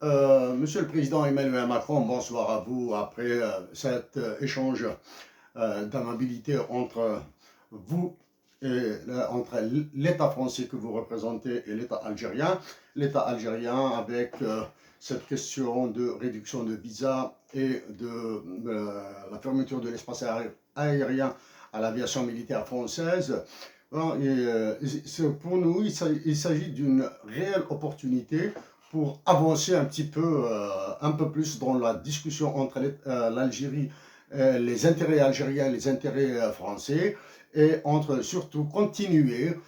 Monsieur le Président Emmanuel Macron, bonsoir à vous. Après cet échange d'amabilité entre vous et entre l'État français que vous représentez et l'État algérien avec cette question de réduction de visa et de la fermeture de l'espace aérien à l'aviation militaire française. Bon, pour nous, il s'agit d'une réelle opportunité pour avancer un peu plus dans la discussion entre l'Algérie, les intérêts algériens, les intérêts français, et entre surtout continuer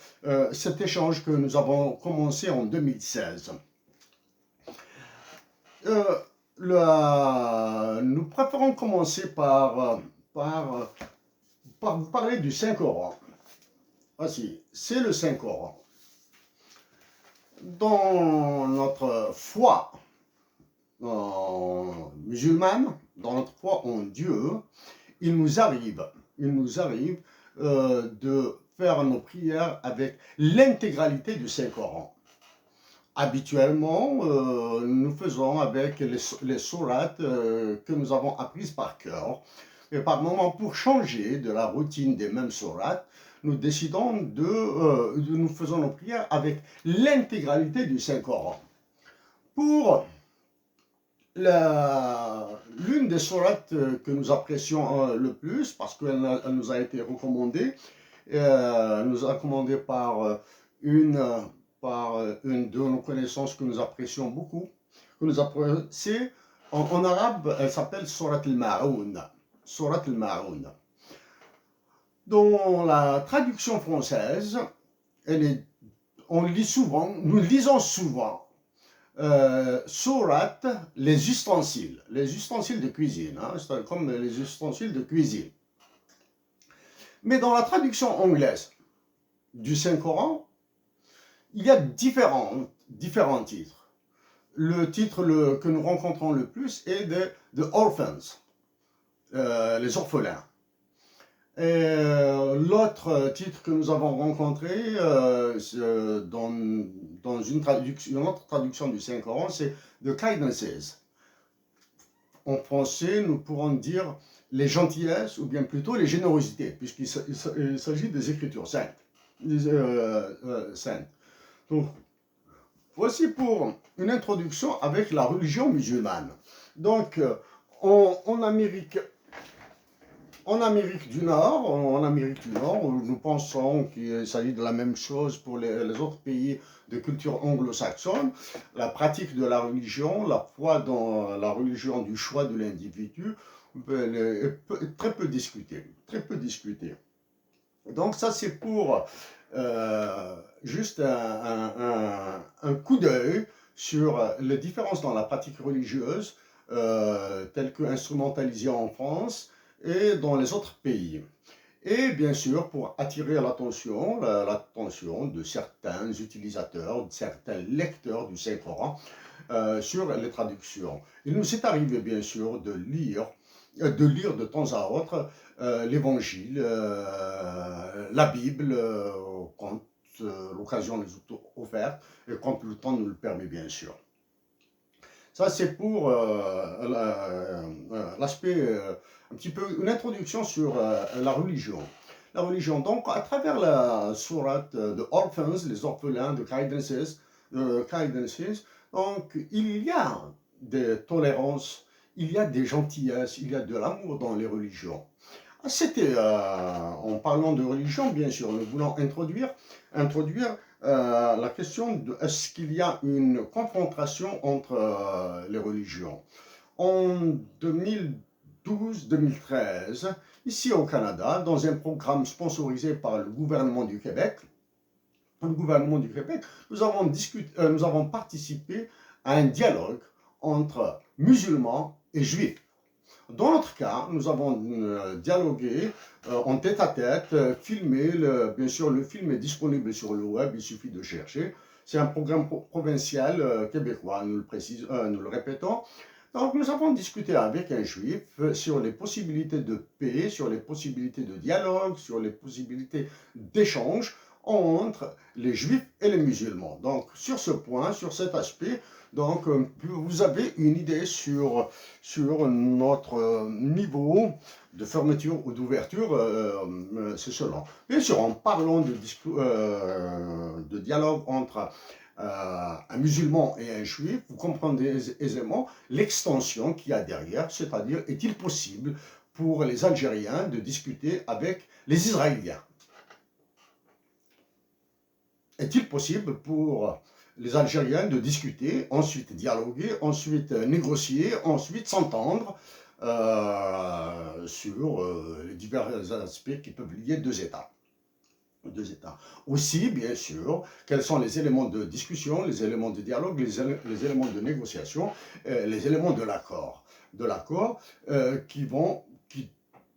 cet échange que nous avons commencé en 2016. Nous préférons commencer par vous parler du Saint-Coran. Voici, c'est le Saint-Coran. Dans notre foi musulmane, dans notre foi en Dieu, il nous arrive de faire nos prières avec l'intégralité du Saint-Coran. Habituellement, nous faisons avec les sourates que nous avons apprises par cœur. Et par moments, pour changer de la routine des mêmes sourates, nous décidons nous faisons nos prières avec l'intégralité du Saint-Coran. Pour l'une des sourates que nous apprécions le plus, parce qu'elle nous a été recommandée, par une de nos connaissances que nous apprécions beaucoup, c'est en arabe, elle s'appelle Surat al-Ma'oun. Surat al-Ma'oun. Dans la traduction française, nous lisons souvent sourate, les ustensiles de cuisine, hein, c'est comme les ustensiles de cuisine. Mais dans la traduction anglaise du Saint-Coran, il y a différents titres. Le titre que nous rencontrons le plus est The Orphans, les orphelins. Et l'autre titre que nous avons rencontré dans une autre traduction du Saint-Coran, c'est The Kindnesses. En français, nous pourrons dire les gentillesses, ou bien plutôt les générosités, puisqu'il s'agit des Écritures saintes. Donc, voici pour une introduction avec la religion musulmane. Donc, en Amérique du Nord, nous pensons qu'il s'agit de la même chose pour les autres pays de culture anglo-saxonne. La pratique de la religion, la foi dans la religion du choix de l'individu est très peu discutée. Donc ça, c'est pour juste un coup d'œil sur les différences dans la pratique religieuse, telles que instrumentalisées en France et dans les autres pays. Et bien sûr, pour attirer l'attention de certains utilisateurs, de certains lecteurs du Saint-Coran sur les traductions. Il nous est arrivé bien sûr de lire de temps à autre l'Évangile, la Bible, quand l'occasion nous est offerte et quand le temps nous le permet bien sûr. Ça, c'est pour l'aspect, un petit peu, une introduction sur la religion. La religion, donc, à travers la sourate de Orphans, les orphelins, de Kindnesses, donc, il y a des tolérances, il y a des gentillesses, il y a de l'amour dans les religions. C'était, en parlant de religion, bien sûr, nous voulons introduire la question de est-ce qu'il y a une confrontation entre les religions. En 2012-2013, ici au Canada, dans un programme sponsorisé par le gouvernement du Québec, nous avons participé à un dialogue entre musulmans et juifs. Dans notre cas, nous avons dialogué en tête-à-tête, filmé. Bien sûr, le film est disponible sur le web, il suffit de chercher. C'est un programme provincial québécois, nous le répétons. Donc, nous avons discuté avec un juif sur les possibilités de paix, sur les possibilités de dialogue, sur les possibilités d'échange entre les juifs et les musulmans. Donc sur ce point, sur cet aspect, donc vous avez une idée sur notre niveau de fermeture ou d'ouverture, c'est cela. Bien sûr, en parlant de dialogue entre un musulman et un juif, vous comprendrez aisément l'extension qu'il y a derrière, c'est-à-dire est-il possible pour les Algériens de discuter avec les Israéliens? Est-il possible pour les Algériens de discuter, ensuite dialoguer, ensuite négocier, ensuite s'entendre sur les divers aspects qui peuvent lier deux États? Aussi, bien sûr, quels sont les éléments de discussion, les éléments de dialogue, les éléments de négociation, les éléments de l'accord.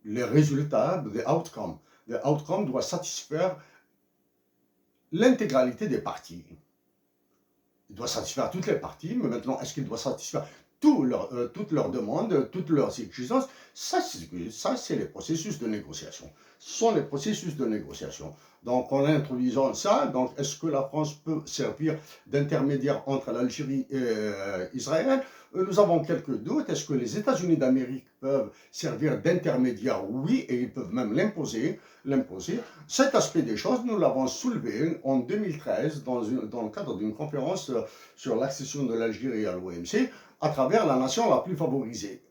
Les résultats, the outcome. The outcome doit satisfaire l'intégralité des parties. Il doit satisfaire toutes les parties, mais maintenant, est-ce qu'il doit satisfaire toutes leurs demandes, toutes leurs exigences? Ça, c'est les processus de négociation. Ce sont les processus de négociation. Donc, en introduisant ça, donc, est-ce que la France peut servir d'intermédiaire entre l'Algérie et Israël? Nous avons quelques doutes. Est-ce que les États-Unis d'Amérique peuvent servir d'intermédiaire? Oui, et ils peuvent même l'imposer. Cet aspect des choses, nous l'avons soulevé en 2013 dans le cadre d'une conférence sur l'accession de l'Algérie à l'OMC à travers la nation la plus favorisée,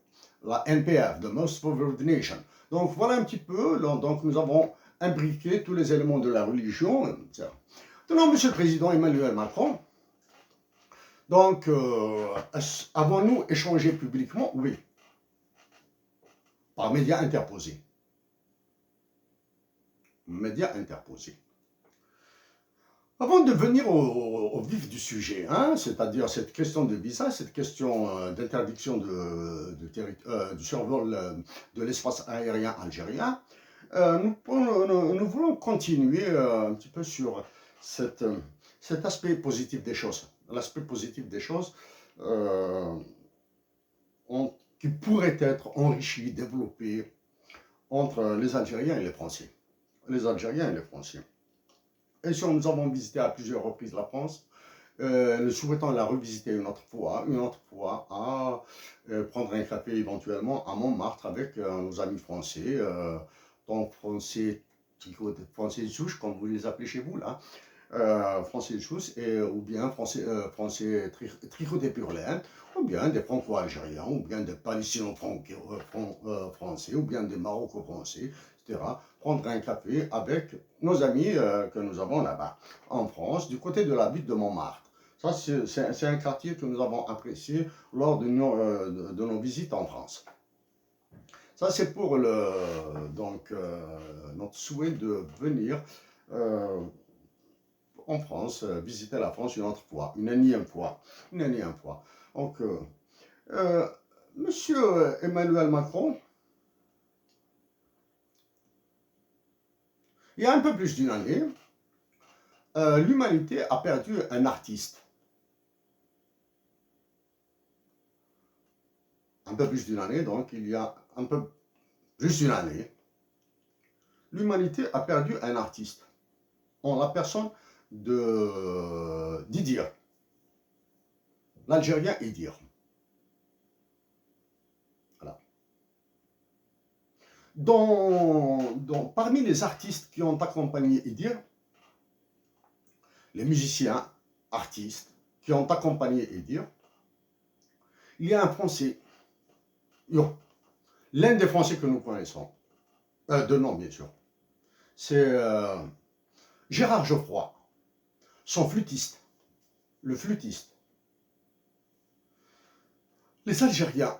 la NPF, the Most Favored Nation. Donc voilà un petit peu, donc nous avons imbriqué tous les éléments de la religion, etc. Maintenant, Monsieur le Président Emmanuel Macron, donc avons-nous échangé publiquement? Oui, par médias interposés. Avant de venir au vif du sujet, hein, c'est-à-dire cette question de visa, cette question d'interdiction du survol de l'espace aérien algérien, nous voulons continuer un petit peu sur cet aspect positif des choses. L'aspect positif des choses qui pourrait être enrichi, développé entre les Algériens et les Français. Et si nous avons visité à plusieurs reprises la France, nous souhaitons la revisiter une autre fois, à prendre un café éventuellement à Montmartre avec nos amis français, donc français de souche, comme vous les appelez chez vous là, français de souche, ou bien français tricotés pur laine, ou bien des franco-algériens, ou bien des palestino-français, ou bien des maroco-français, etc. Prendre un café avec nos amis que nous avons là-bas, en France, du côté de la ville de Montmartre. Ça, c'est un quartier que nous avons apprécié lors de nos visites en France. Ça, c'est pour notre souhait de venir en France, visiter la France une autre fois, une énième fois. Donc, Monsieur Emmanuel Macron, il y a un peu plus d'une année, l'humanité a perdu un artiste. Un peu plus d'une année, donc il y a un peu plus d'une année, l'humanité a perdu un artiste en la personne d'Idir, l'Algérien Idir. Voilà. Parmi les artistes qui ont accompagné Idir, les musiciens, artistes qui ont accompagné Idir, il y a un Français, l'un des Français que nous connaissons, de nom bien sûr, c'est Gérard Geoffroy, son flûtiste, le flûtiste. Les Algériens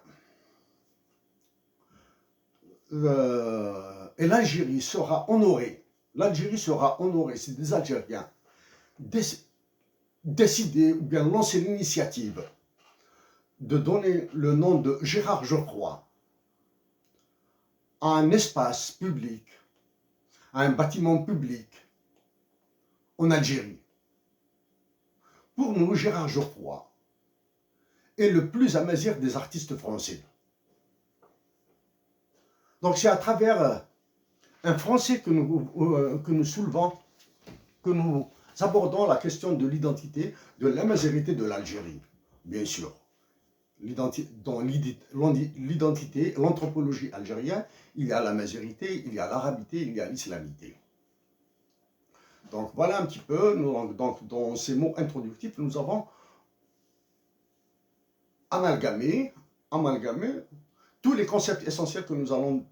et l'Algérie sera honorée. L'Algérie sera honorée si des Algériens décidaient ou bien lancer l'initiative de donner le nom de Gérard Geoffroy à un espace public, à un bâtiment public en Algérie. Pour nous, Gérard Geoffroy est le plus amazigh des artistes français. Donc c'est à travers un Français que nous soulevons que nous abordons la question de l'identité, de la majorité de l'Algérie, bien sûr. Dans l'identité, l'anthropologie algérienne, il y a la majorité, il y a l'arabité, il y a l'islamité. Donc voilà un petit peu, donc, dans ces mots introductifs, nous avons amalgamé tous les concepts essentiels que nous allons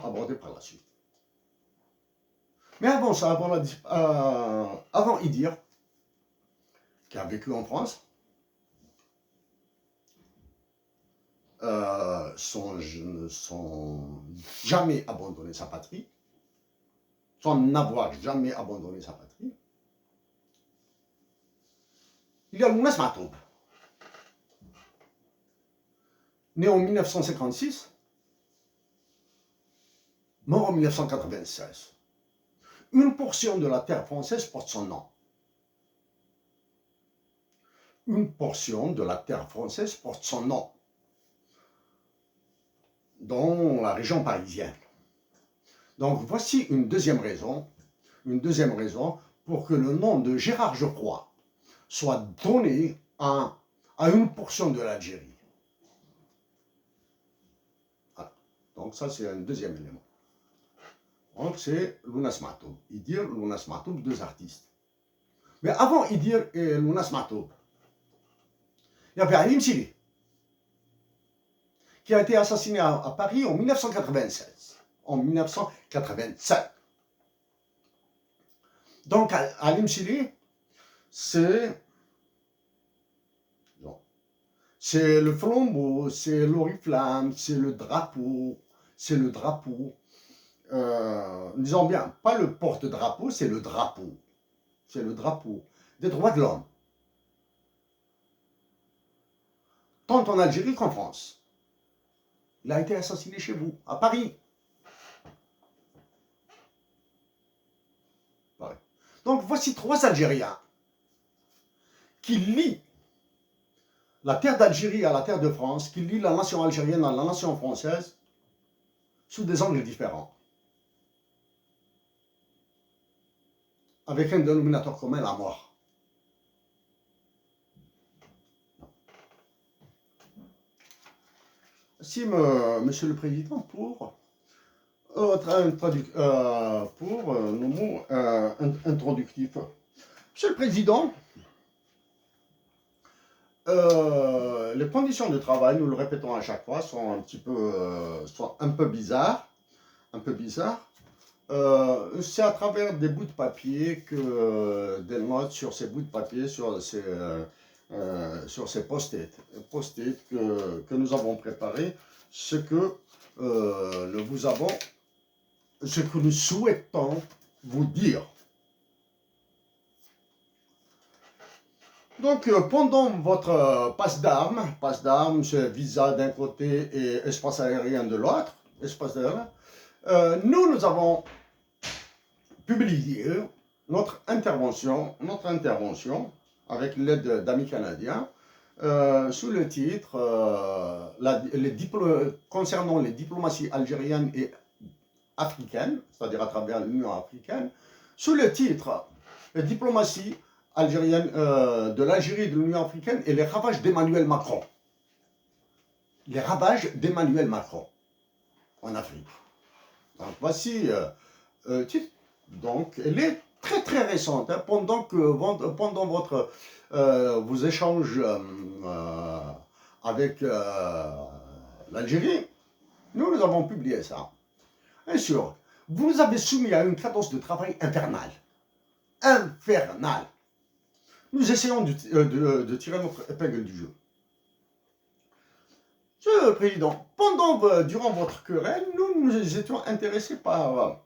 aborder par la suite. Mais avant ça, avant Idir, qui a vécu en France, sans jamais abandonner sa patrie, sans n'avoir jamais abandonné sa patrie, il y a Lounas Matoub, né en 1956, mort en 1996. Une portion de la terre française porte son nom. Une portion de la terre française porte son nom dans la région parisienne. Donc voici une deuxième raison pour que le nom de Gérard Geoffroy soit donné à une portion de l'Algérie. Voilà. Donc ça c'est un deuxième élément. Donc c'est Lounas Matoub. Idir, Lounas Matoub, deux artistes. Mais avant Idir et Lounas Matoub, il y avait Halim Sili, qui a été assassiné à Paris en 1996. En 1987. Donc Halim Sili, c'est le flambeau, c'est l'oriflamme, c'est le drapeau, disons bien, pas le porte-drapeau, c'est le drapeau des droits de l'homme, tant en Algérie qu'en France. Il a été assassiné chez vous, à Paris. Donc voici trois Algériens qui lient la terre d'Algérie à la terre de France, qui lient la nation algérienne à la nation française sous des angles différents, avec un dénominateur commun, la mort. Si, Monsieur le Président, pour nos mots introductifs. Monsieur le Président, les conditions de travail, nous le répétons à chaque fois, sont un peu bizarres. C'est à travers des bouts de papier des notes sur ces bouts de papier, sur ces post-it que nous avons préparés, ce que nous souhaitons vous dire. Donc, pendant votre passe d'armes, c'est visa d'un côté et espace aérien de l'autre, nous avons publié notre intervention avec l'aide d'amis canadiens sous le titre concernant les diplomaties algériennes et africaines, c'est-à-dire à travers l'Union africaine, sous le titre diplomatie algérienne de l'Algérie et de l'Union africaine et les ravages d'Emmanuel Macron. Les ravages d'Emmanuel Macron en Afrique. Donc voici donc elle est très très récente, hein, pendant vos échanges avec l'Algérie, nous avons publié ça. Bien sûr, vous nous avez soumis à une cadence de travail infernale. Nous essayons de tirer notre épingle du jeu. Monsieur le Président, durant votre querelle, nous étions intéressés par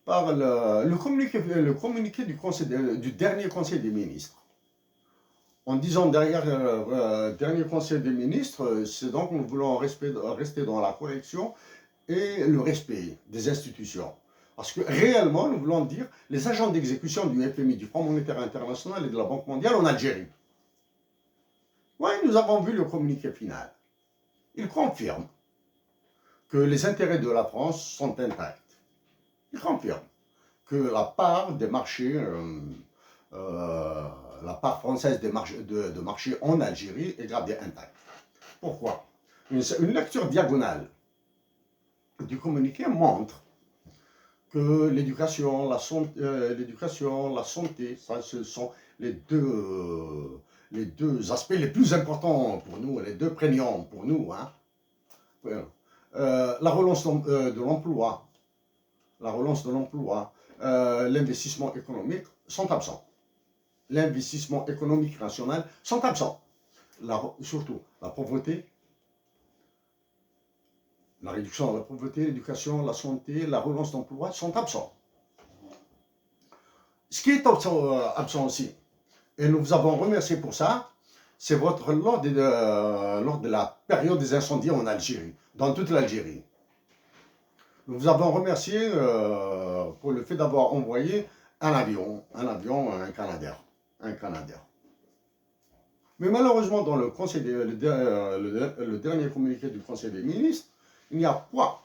le communiqué du dernier Conseil des ministres. En disant derrière dernier Conseil des ministres, c'est donc nous voulons rester dans la correction et le respect des institutions. Parce que réellement, nous voulons dire les agents d'exécution du FMI, du Fonds monétaire international et de la Banque mondiale en Algérie. Oui, nous avons vu le communiqué final. Il confirme que les intérêts de la France sont intacts. il confirme que la part des marchés, la part française des marchés, de marché en Algérie est gardée intacte. Pourquoi? Une lecture diagonale du communiqué montre que l'éducation, la santé, ça, ce sont les deux aspects les plus importants pour nous, les deux prégnants pour nous. Hein. La relance de l'emploi, l'investissement économique sont absents. L'investissement économique national sont absents. Surtout la pauvreté, la réduction de la pauvreté, l'éducation, la santé, la relance d'emploi sont absents. Ce qui est absent aussi, et nous vous avons remercié pour ça, c'est votre lors de la période des incendies en Algérie, dans toute l'Algérie. Nous vous avons remercié pour le fait d'avoir envoyé un avion, un Canadair. Mais malheureusement, dans le dernier communiqué du Conseil des ministres, il n'y a pas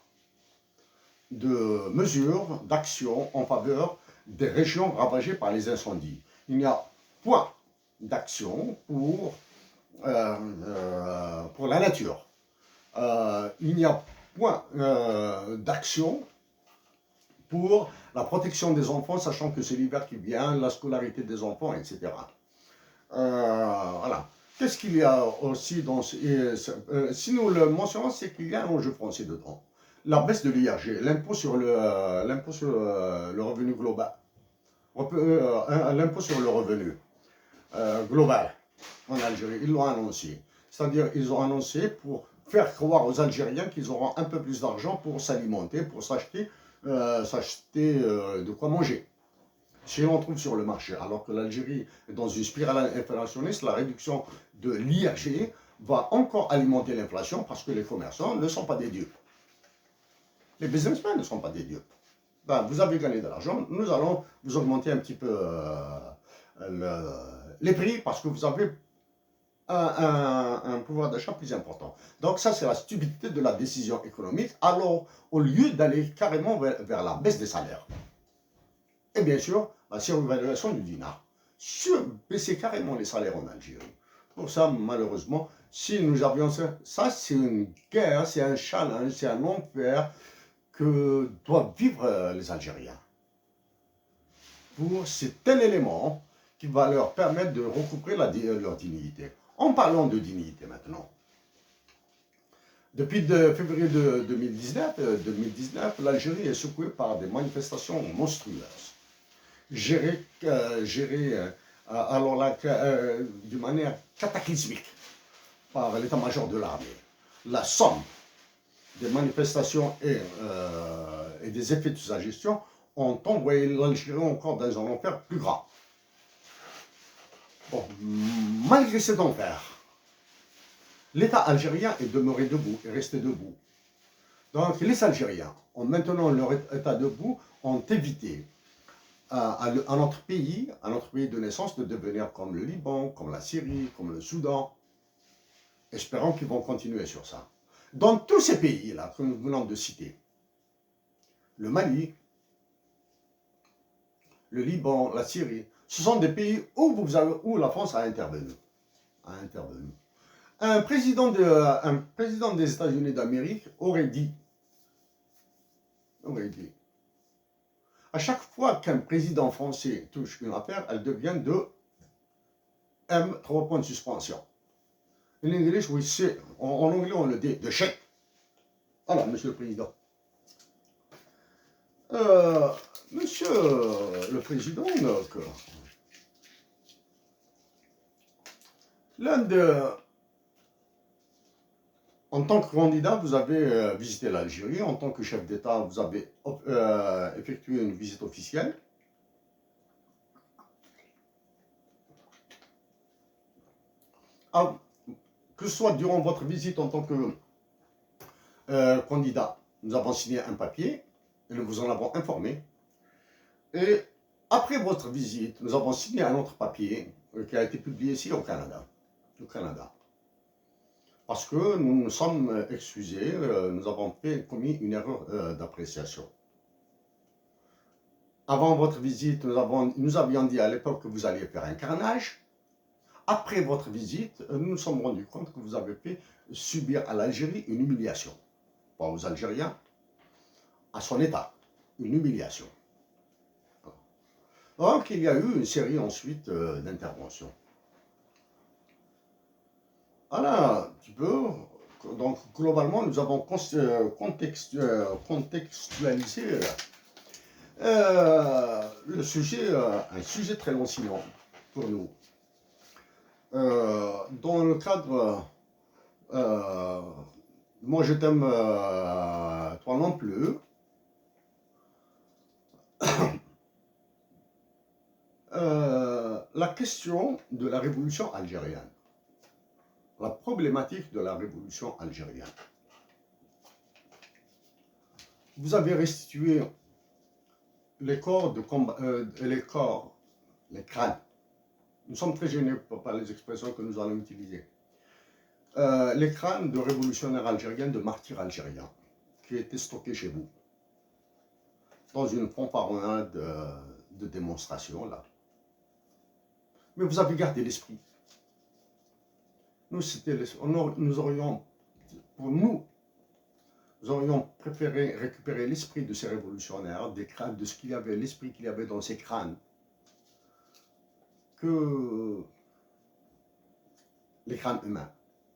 de mesures, d'action en faveur des régions ravagées par les incendies. Il n'y a point d'action pour la nature. Il n'y a point d'action pour la protection des enfants, sachant que c'est l'hiver qui vient, la scolarité des enfants, etc. Voilà. Qu'est-ce qu'il y a aussi dans... si nous le mentionnons, c'est qu'il y a un enjeu français dedans. La baisse de l'IRG, l'impôt sur le revenu global. L'impôt sur le revenu global en Algérie, ils l'ont annoncé. C'est-à-dire, ils ont annoncé pour faire croire aux Algériens qu'ils auront un peu plus d'argent pour s'alimenter, pour s'acheter de quoi manger. Si on trouve sur le marché, alors que l'Algérie est dans une spirale inflationniste, la réduction de l'IRG va encore alimenter l'inflation parce que les commerçants ne sont pas des dupes. Les businessmen ne sont pas des dupes. Ben, vous avez gagné de l'argent, nous allons vous augmenter un petit peu les prix parce que vous avez un pouvoir d'achat plus important. Donc ça, c'est la stupidité de la décision économique, alors au lieu d'aller carrément vers la baisse des salaires. Et bien sûr, la surévaluation du dinar. Baisser carrément les salaires en Algérie. Pour ça, malheureusement, si nous avions ça, c'est une guerre, c'est un challenge, c'est un enfer que doivent vivre les Algériens. C'est un élément qui va leur permettre de recouvrer leur dignité. En parlant de dignité maintenant, depuis février 2019, l'Algérie est secouée par des manifestations monstrueuses, gérées d'une manière cataclysmique par l'état-major de l'armée. La somme des manifestations et des effets de sa gestion ont envoyé l'Algérie encore dans un enfer plus grand. Bon, malgré cet enfer, l'État algérien est demeuré debout, est resté debout. Donc les Algériens, en maintenant leur état debout, ont évité à notre pays de naissance, de devenir comme le Liban, comme la Syrie, comme le Soudan. Espérons qu'ils vont continuer sur ça. Dans tous ces pays-là que nous venons de citer, le Mali, le Liban, la Syrie, ce sont des pays où la France a intervenu. Un président des États-Unis d'Amérique aurait dit, à chaque fois qu'un président français touche une affaire, elle devient de M, 3 points de suspension. En anglais, en anglais, on le dit de chèque. Voilà, monsieur le président. Monsieur le président, en tant que candidat, vous avez visité l'Algérie. En tant que chef d'État, vous avez effectué une visite officielle. Que ce soit durant votre visite en tant que candidat, nous avons signé un papier et nous vous en avons informé. Et après votre visite, nous avons signé un autre papier qui a été publié ici au Canada. Parce que nous nous sommes excusés, nous avons commis une erreur d'appréciation. Avant votre visite, nous avions dit à l'époque que vous alliez faire un carnage. Après votre visite, nous nous sommes rendus compte que vous avez fait subir à l'Algérie une humiliation. Pas aux Algériens, à son État, une humiliation. Donc il y a eu une série ensuite d'interventions. Voilà un petit peu. Donc globalement, nous avons contextualisé le sujet, un sujet très lancinant pour nous. Dans le cadre, moi je t'aime, toi non plus. La question de la révolution algérienne, la problématique de la révolution algérienne. Vous avez restitué les corps de combat, les crânes. Nous sommes très gênés par les expressions que nous allons utiliser. Les crânes de révolutionnaires algériens, de martyrs algériens, qui étaient stockés chez vous, dans une fanfaronnade de démonstration, là. Mais vous avez gardé l'esprit. Nous aurions préféré récupérer l'esprit de ces révolutionnaires, des crânes, de ce qu'il y avait, l'esprit qu'il y avait dans ces crânes, que les crânes humains.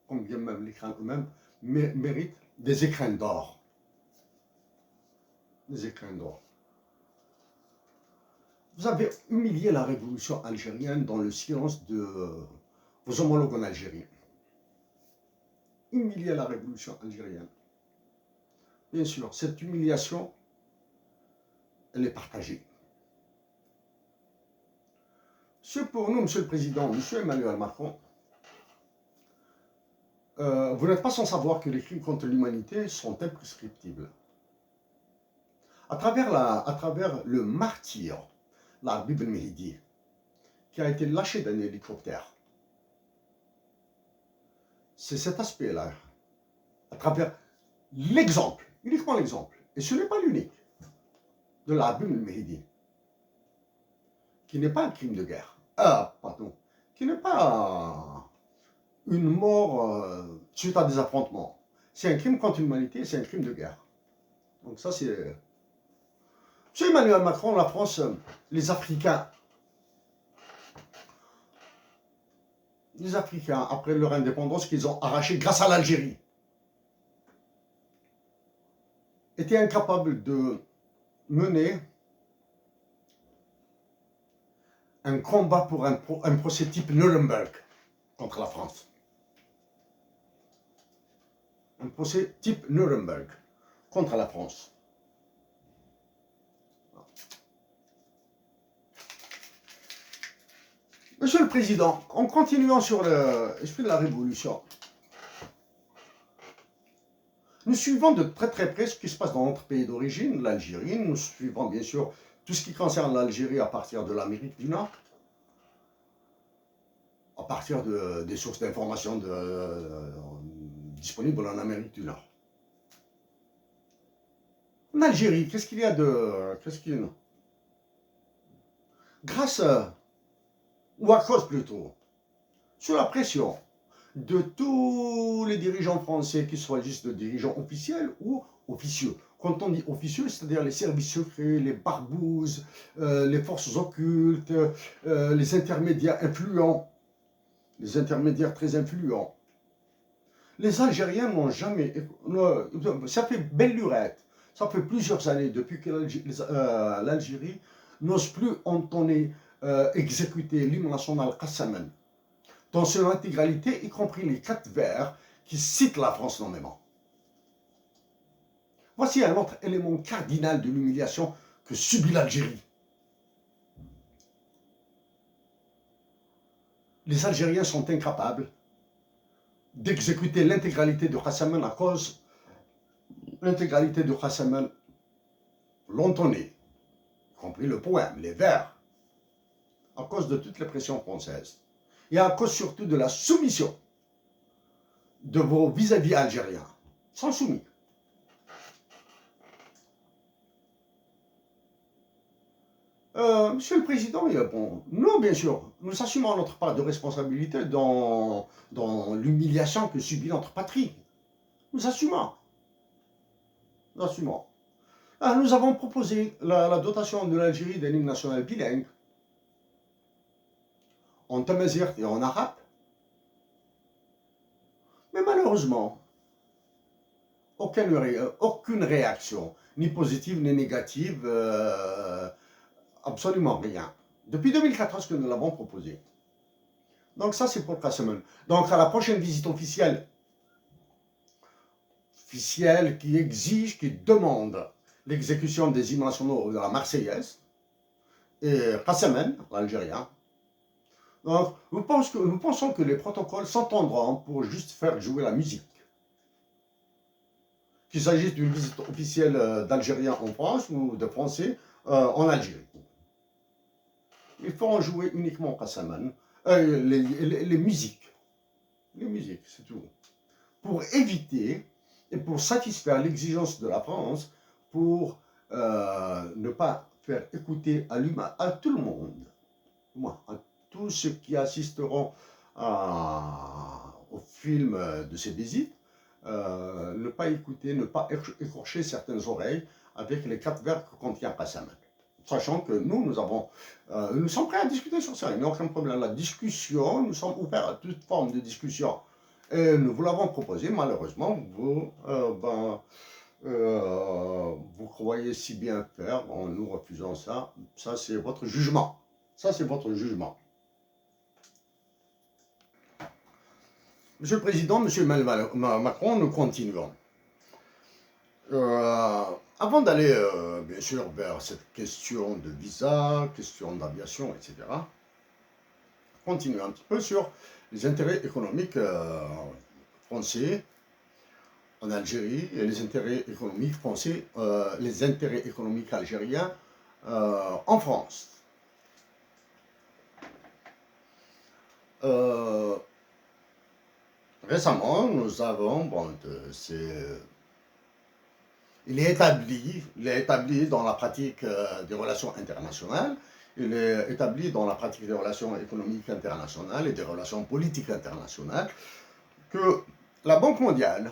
Combien même les crânes eux-mêmes méritent des écrins d'or. Des écrins d'or. Vous avez humilié la révolution algérienne dans le silence de vos homologues en Algérie. Humilier la révolution algérienne. Bien sûr, cette humiliation, elle est partagée. C'est pour nous, Monsieur le Président, Monsieur Emmanuel Macron, vous n'êtes pas sans savoir que les crimes contre l'humanité sont imprescriptibles. À travers le martyr, l'Arbi Ben Mehdi, qui a été lâché d'un hélicoptère, c'est cet aspect-là, à travers l'exemple, uniquement l'exemple, et ce n'est pas l'unique, de l'Arbi Ben Mehdi, qui n'est pas un crime de guerre, qui n'est pas une mort suite à des affrontements. C'est un crime contre l'humanité, c'est un crime de guerre. Donc ça c'est... Monsieur Emmanuel Macron, la France, les Africains, après leur indépendance qu'ils ont arrachée grâce à l'Algérie, étaient incapables de mener un combat pour un procès type Nuremberg contre la France. Un procès type Nuremberg contre la France. Monsieur le Président, en continuant sur l'esprit de la Révolution, nous suivons de très très près ce qui se passe dans notre pays d'origine, l'Algérie. Nous suivons bien sûr tout ce qui concerne l'Algérie à partir de l'Amérique du Nord, à partir des sources d'information disponibles en Amérique du Nord. En Algérie, qu'est-ce qu'il y a de... Grâce ou à cause plutôt, sous la pression de tous les dirigeants français, qu'ils soient juste des dirigeants officiels ou officieux. Quand on dit officieux, c'est-à-dire les services secrets, les barbouzes, les forces occultes, les intermédiaires influents, les intermédiaires très influents. Les Algériens n'ont jamais... Ça fait belle lurette. Ça fait plusieurs années depuis que l'Algérie n'ose plus entonner, exécuter l'hymne national Qassaman dans son intégralité, y compris les 4 vers qui citent la France nommément. Voici un autre élément cardinal de l'humiliation que subit l'Algérie. Les Algériens sont incapables d'exécuter l'intégralité de Qassaman à cause l'intégralité de Qassaman l'entonné, y compris le poème, les vers, à cause de toutes les pressions françaises. Et à cause surtout de la soumission de vos vis-à-vis algériens. Sont soumis. Monsieur le Président, il répond, non, bien sûr, nous assumons notre part de responsabilité dans l'humiliation que subit notre patrie. Nous assumons, nous assumons. Ah, nous avons proposé la dotation de l'Algérie d'un hymne national bilingue, en tamazight et en arabe. Mais malheureusement, aucune réaction, ni positive ni négative, absolument rien. Depuis 2014 que nous l'avons proposé. Donc ça, c'est pour Kassemen. Donc à la prochaine visite officielle qui exige, qui demande l'exécution des hymnes nationaux de la Marseillaise, et Kassemen, l'Algérien. Donc nous pensons que les protocoles s'entendront pour juste faire jouer la musique. Qu'il s'agisse d'une visite officielle d'Algériens en France ou de Français en Algérie. Ils feront jouer uniquement Kassemen, les musiques. Les musiques, c'est tout. Pour éviter et pour satisfaire l'exigence de la France, pour ne pas faire écouter à tout le monde, à tous ceux qui assisteront au film de ces visites, ne pas écouter, ne pas écorcher certaines oreilles avec les 4 verbes que contient Kassemen. Sachant que nous sommes prêts à discuter sur ça, il n'y a aucun problème. La discussion, nous sommes ouverts à toute forme de discussion. Et nous vous l'avons proposé, malheureusement, vous croyez si bien faire en nous refusant ça. Ça, c'est votre jugement. Ça, c'est votre jugement. Monsieur le Président, Monsieur Emmanuel Macron, nous continuons. Avant d'aller, bien sûr, vers cette question de visa, question d'aviation, etc., continuer un petit peu sur les intérêts économiques français en Algérie et les intérêts économiques français, les intérêts économiques algériens en France. Récemment, nous avons, il est établi dans la pratique des relations internationales, il est établi dans la pratique des relations économiques internationales et des relations politiques internationales que la Banque mondiale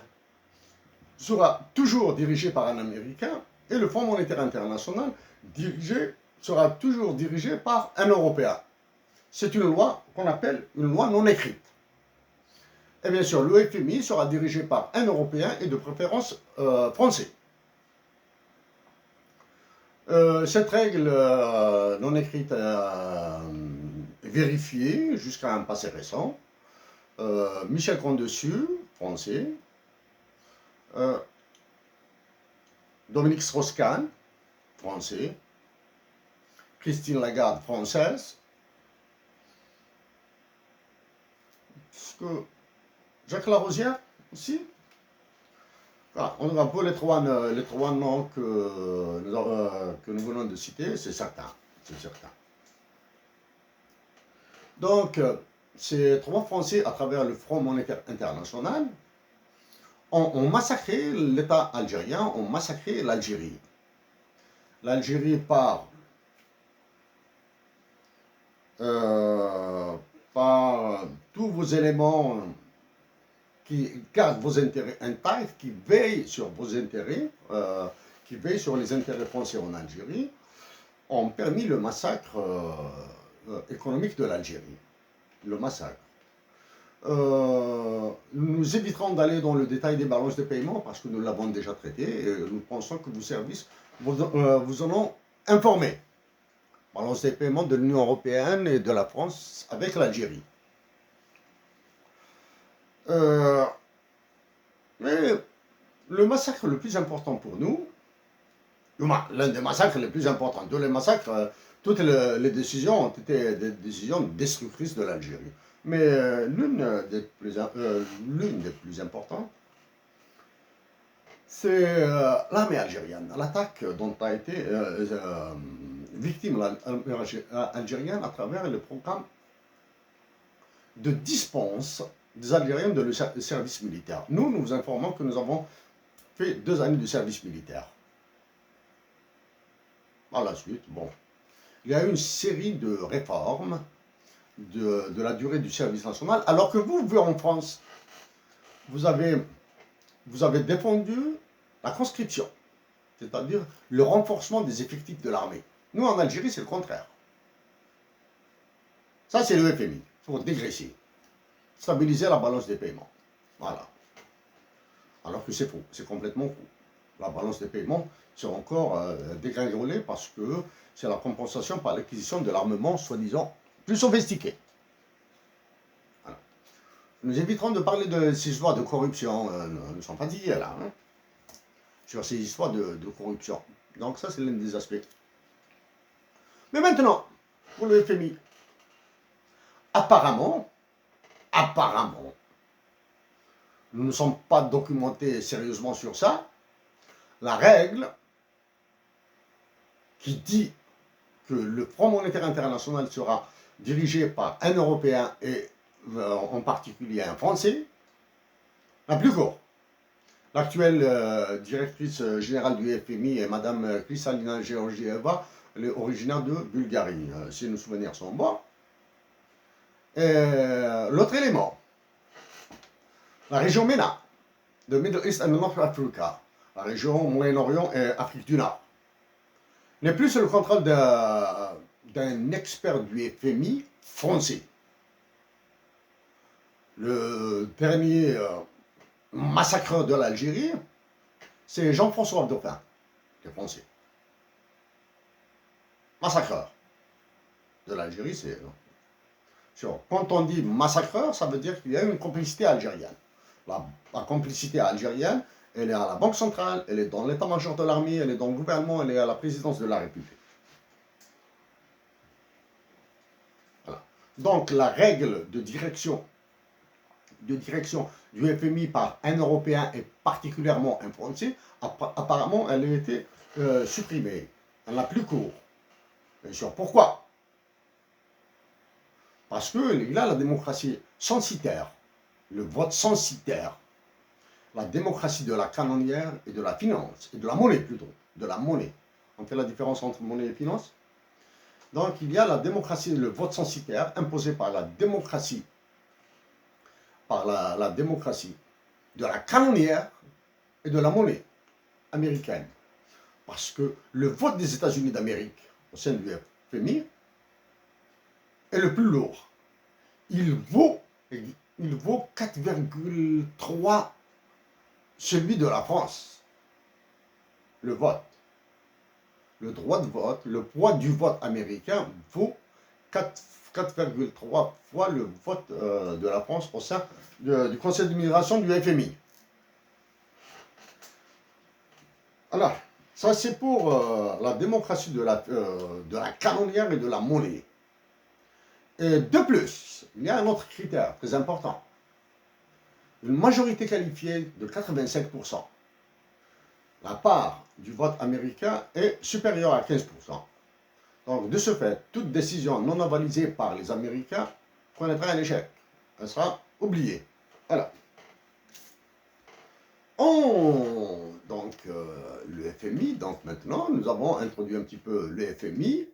sera toujours dirigée par un Américain et le Fonds monétaire international sera toujours dirigé par un Européen. C'est une loi qu'on appelle une loi non écrite. Et bien sûr, le FMI sera dirigé par un Européen et de préférence français. Cette règle non écrite est vérifiée jusqu'à un passé récent. Michel Grandessus, français. Dominique Strauss-Kahn, français. Christine Lagarde, française. Jacques Larosière aussi. On a pour les trois noms que nous venons de citer, c'est certain. Donc, ces 3 Français, à travers le Front monétaire international, ont massacré l'État algérien, ont massacré l'Algérie. L'Algérie par tous vos éléments qui gardent vos intérêts intacts, qui veillent sur vos intérêts, qui veillent sur les intérêts français en Algérie, ont permis le massacre économique de l'Algérie. Le massacre. Nous éviterons d'aller dans le détail des balances de paiement parce que nous l'avons déjà traité et nous pensons que vos services vous en ont informé. Balance des paiements de l'Union européenne et de la France avec l'Algérie. Mais le massacre le plus important pour nous, l'un des massacres les plus importants, tous les massacres, toutes les décisions ont été des décisions destructrices de l'Algérie. Mais l'une des plus importantes, c'est l'armée algérienne, l'attaque dont a été victime l'armée algérienne à travers le programme de dispense des Algériens de le service militaire. Nous vous informons que nous avons fait 2 années de service militaire. Par la suite, bon, il y a eu une série de réformes de la durée du service national, alors que vous en France, vous avez défendu la conscription, c'est-à-dire le renforcement des effectifs de l'armée. Nous, en Algérie, c'est le contraire. Ça, c'est le FMI, pour dégraisser, stabiliser la balance des paiements. Voilà. Alors que c'est faux, c'est complètement faux. La balance des paiements, c'est encore dégringolé parce que c'est la compensation par l'acquisition de l'armement, soi-disant, plus sophistiqué. Voilà. Nous éviterons de parler de ces histoires de corruption. Nous sommes fatigués là, hein, sur ces histoires de corruption. Donc ça, c'est l'un des aspects. Mais maintenant, pour le FMI, apparemment, nous ne sommes pas documentés sérieusement sur ça. La règle qui dit que le Fonds monétaire international sera dirigé par un Européen et en particulier un Français, la plus courte. L'actuelle directrice générale du FMI est Mme Kristalina Georgieva, elle est originaire de Bulgarie, si nos souvenirs sont bons. L'autre élément, la région MENA, de Middle East and North Africa, la région Moyen-Orient et Afrique du Nord, n'est plus sous le contrôle d'un expert du FMI français. Le dernier massacreur de l'Algérie, c'est Jean-François Dauphin, qui est français. Massacreur de l'Algérie, c'est... Quand on dit massacreur, ça veut dire qu'il y a une complicité algérienne. La complicité algérienne, elle est à la Banque centrale, elle est dans l'état-major de l'armée, elle est dans le gouvernement, elle est à la présidence de la République. Voilà. Donc la règle de direction du FMI par un Européen et particulièrement un Français, apparemment elle a été supprimée. Elle n'a plus cours. Bien sûr, pourquoi? Parce qu'il y a la démocratie censitaire, le vote censitaire, la démocratie de la canonnière et de la finance, et de la monnaie plutôt, de la monnaie. On fait la différence entre monnaie et finance. Donc il y a la démocratie, le vote censitaire imposé par la démocratie, la démocratie de la canonnière et de la monnaie américaine. Parce que le vote des États-Unis d'Amérique au sein du FMI est le plus lourd. Il vaut 4,3 celui de la France. Le vote. Le droit de vote, le poids du vote américain vaut 4,3 fois le vote de la France au sein du Conseil d'administration du FMI. Alors, ça c'est pour la démocratie de la canonnière et de la monnaie. Et de plus, il y a un autre critère très important. Une majorité qualifiée de 85%. La part du vote américain est supérieure à 15%. Donc, de ce fait, toute décision non avalisée par les Américains connaîtra un échec. Elle sera oubliée. Voilà. Donc, le FMI, donc maintenant, nous avons introduit un petit peu le FMI,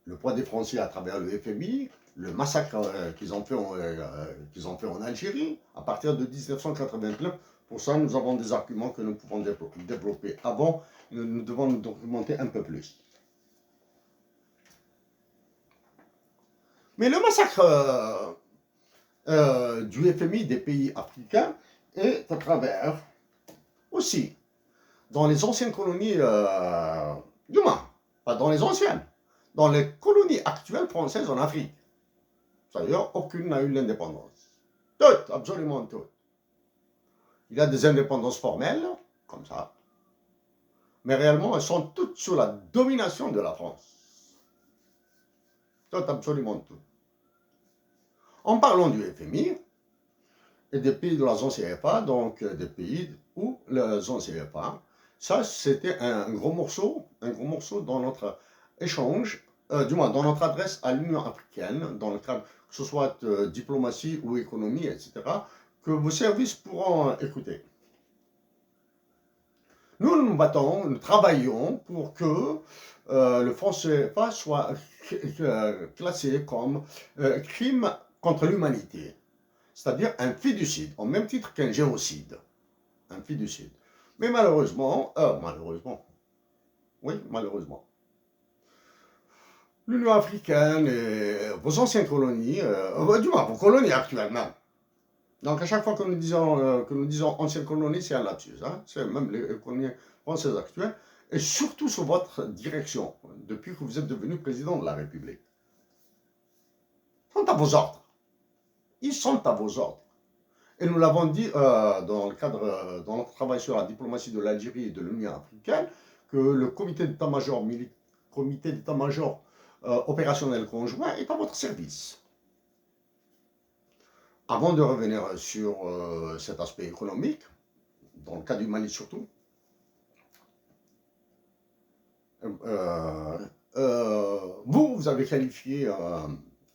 le poids des Français à travers le FMI, le massacre qu'ils ont fait en Algérie à partir de 1989. Pour ça, nous avons des arguments que nous pouvons développer. Avant, nous devons nous documenter un peu plus. Mais le massacre du FMI des pays africains est à travers aussi dans les anciennes colonies du moins, pas dans les anciennes, dans les colonies actuelles françaises en Afrique. D'ailleurs, aucune n'a eu l'indépendance. Toutes, absolument toutes. Il y a des indépendances formelles, comme ça, mais réellement, elles sont toutes sous la domination de la France. Toutes, absolument toutes. En parlant du FMI et des pays de la zone CFA, donc des pays où la zone CFA, ça c'était un gros morceau dans notre échange, du moins dans notre adresse à l'Union africaine, dans le cadre que ce soit diplomatie ou économie, etc., que vos services pourront écouter. Nous nous battons, nous travaillons pour que le franc CFA soit classé comme crime contre l'humanité, c'est-à-dire un fiducide, au même titre qu'un génocide, un fiducide. Mais malheureusement, oui, malheureusement, l'Union africaine et vos anciennes colonies, du moins vos colonies actuelles même. Donc à chaque fois que nous disons anciennes colonies, c'est un lapsus. Hein? C'est même les colonies françaises actuelles. Et surtout sous votre direction, depuis que vous êtes devenu président de la République. Ils sont à vos ordres. Ils sont à vos ordres. Et nous l'avons dit dans le cadre, dans notre travail sur la diplomatie de l'Algérie et de l'Union africaine, que le comité d'état-major opérationnel conjoint est à votre service. Avant de revenir sur cet aspect économique, dans le cas du Mali surtout, vous avez qualifié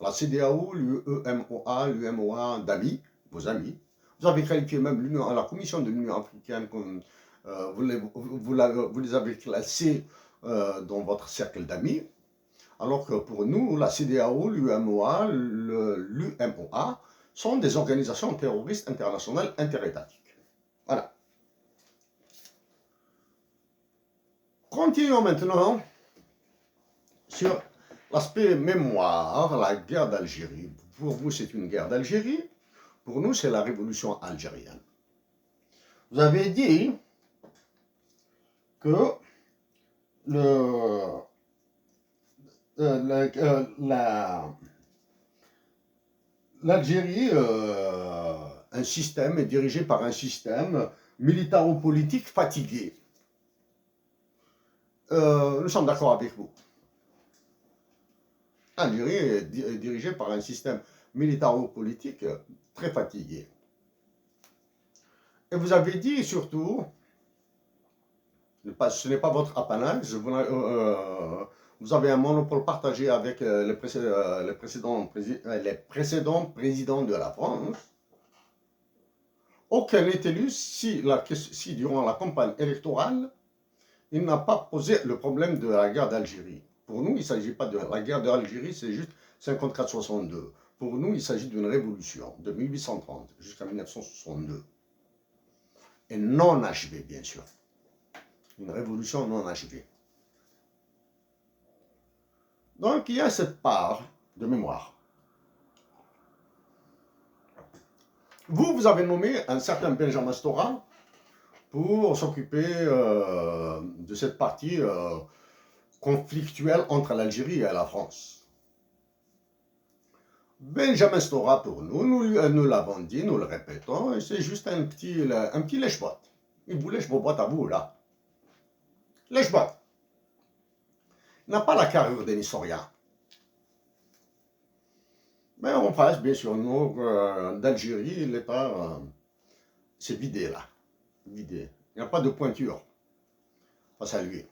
la CEDEAO, l'UEMOA d'amis, vos amis. Vous avez qualifié même la Commission de l'Union africaine comme vous les avez classés dans votre cercle d'amis. Alors que pour nous, la CEDEAO, l'UEMOA, l'UMOA sont des organisations terroristes internationales interétatiques. Voilà. Continuons maintenant sur l'aspect mémoire, la guerre d'Algérie. Pour vous, c'est une guerre d'Algérie. Pour nous, c'est la révolution algérienne. Vous avez dit que l'Algérie, un système est dirigé par un système militaro-politique fatigué. Nous sommes d'accord avec vous. L'Algérie est dirigée par un système militaro-politique très fatigué. Et vous avez dit surtout, ce n'est pas votre apanage, vous avez un monopole partagé avec les précédents présidents de la France. Aucun n'est élu si durant la campagne électorale, il n'a pas posé le problème de la guerre d'Algérie. Pour nous, il ne s'agit pas de la guerre d'Algérie, c'est juste 54-62. Pour nous, il s'agit d'une révolution de 1830 jusqu'à 1962. Et non achevée, bien sûr. Une révolution non achevée. Donc, il y a cette part de mémoire. Vous avez nommé un certain Benjamin Stora pour s'occuper de cette partie conflictuelle entre l'Algérie et la France. Benjamin Stora, pour nous l'avons dit, nous le répétons, c'est juste un petit lèche-botte. Il vous lèche vos bottes à vous, là. Lèche-botte. Il n'a pas la carrure d'un historien. Mais en face, bien sûr, nous, d'Algérie, l'État s'est vidé, là. Vidé. Il n'y a pas de pointure face à lui.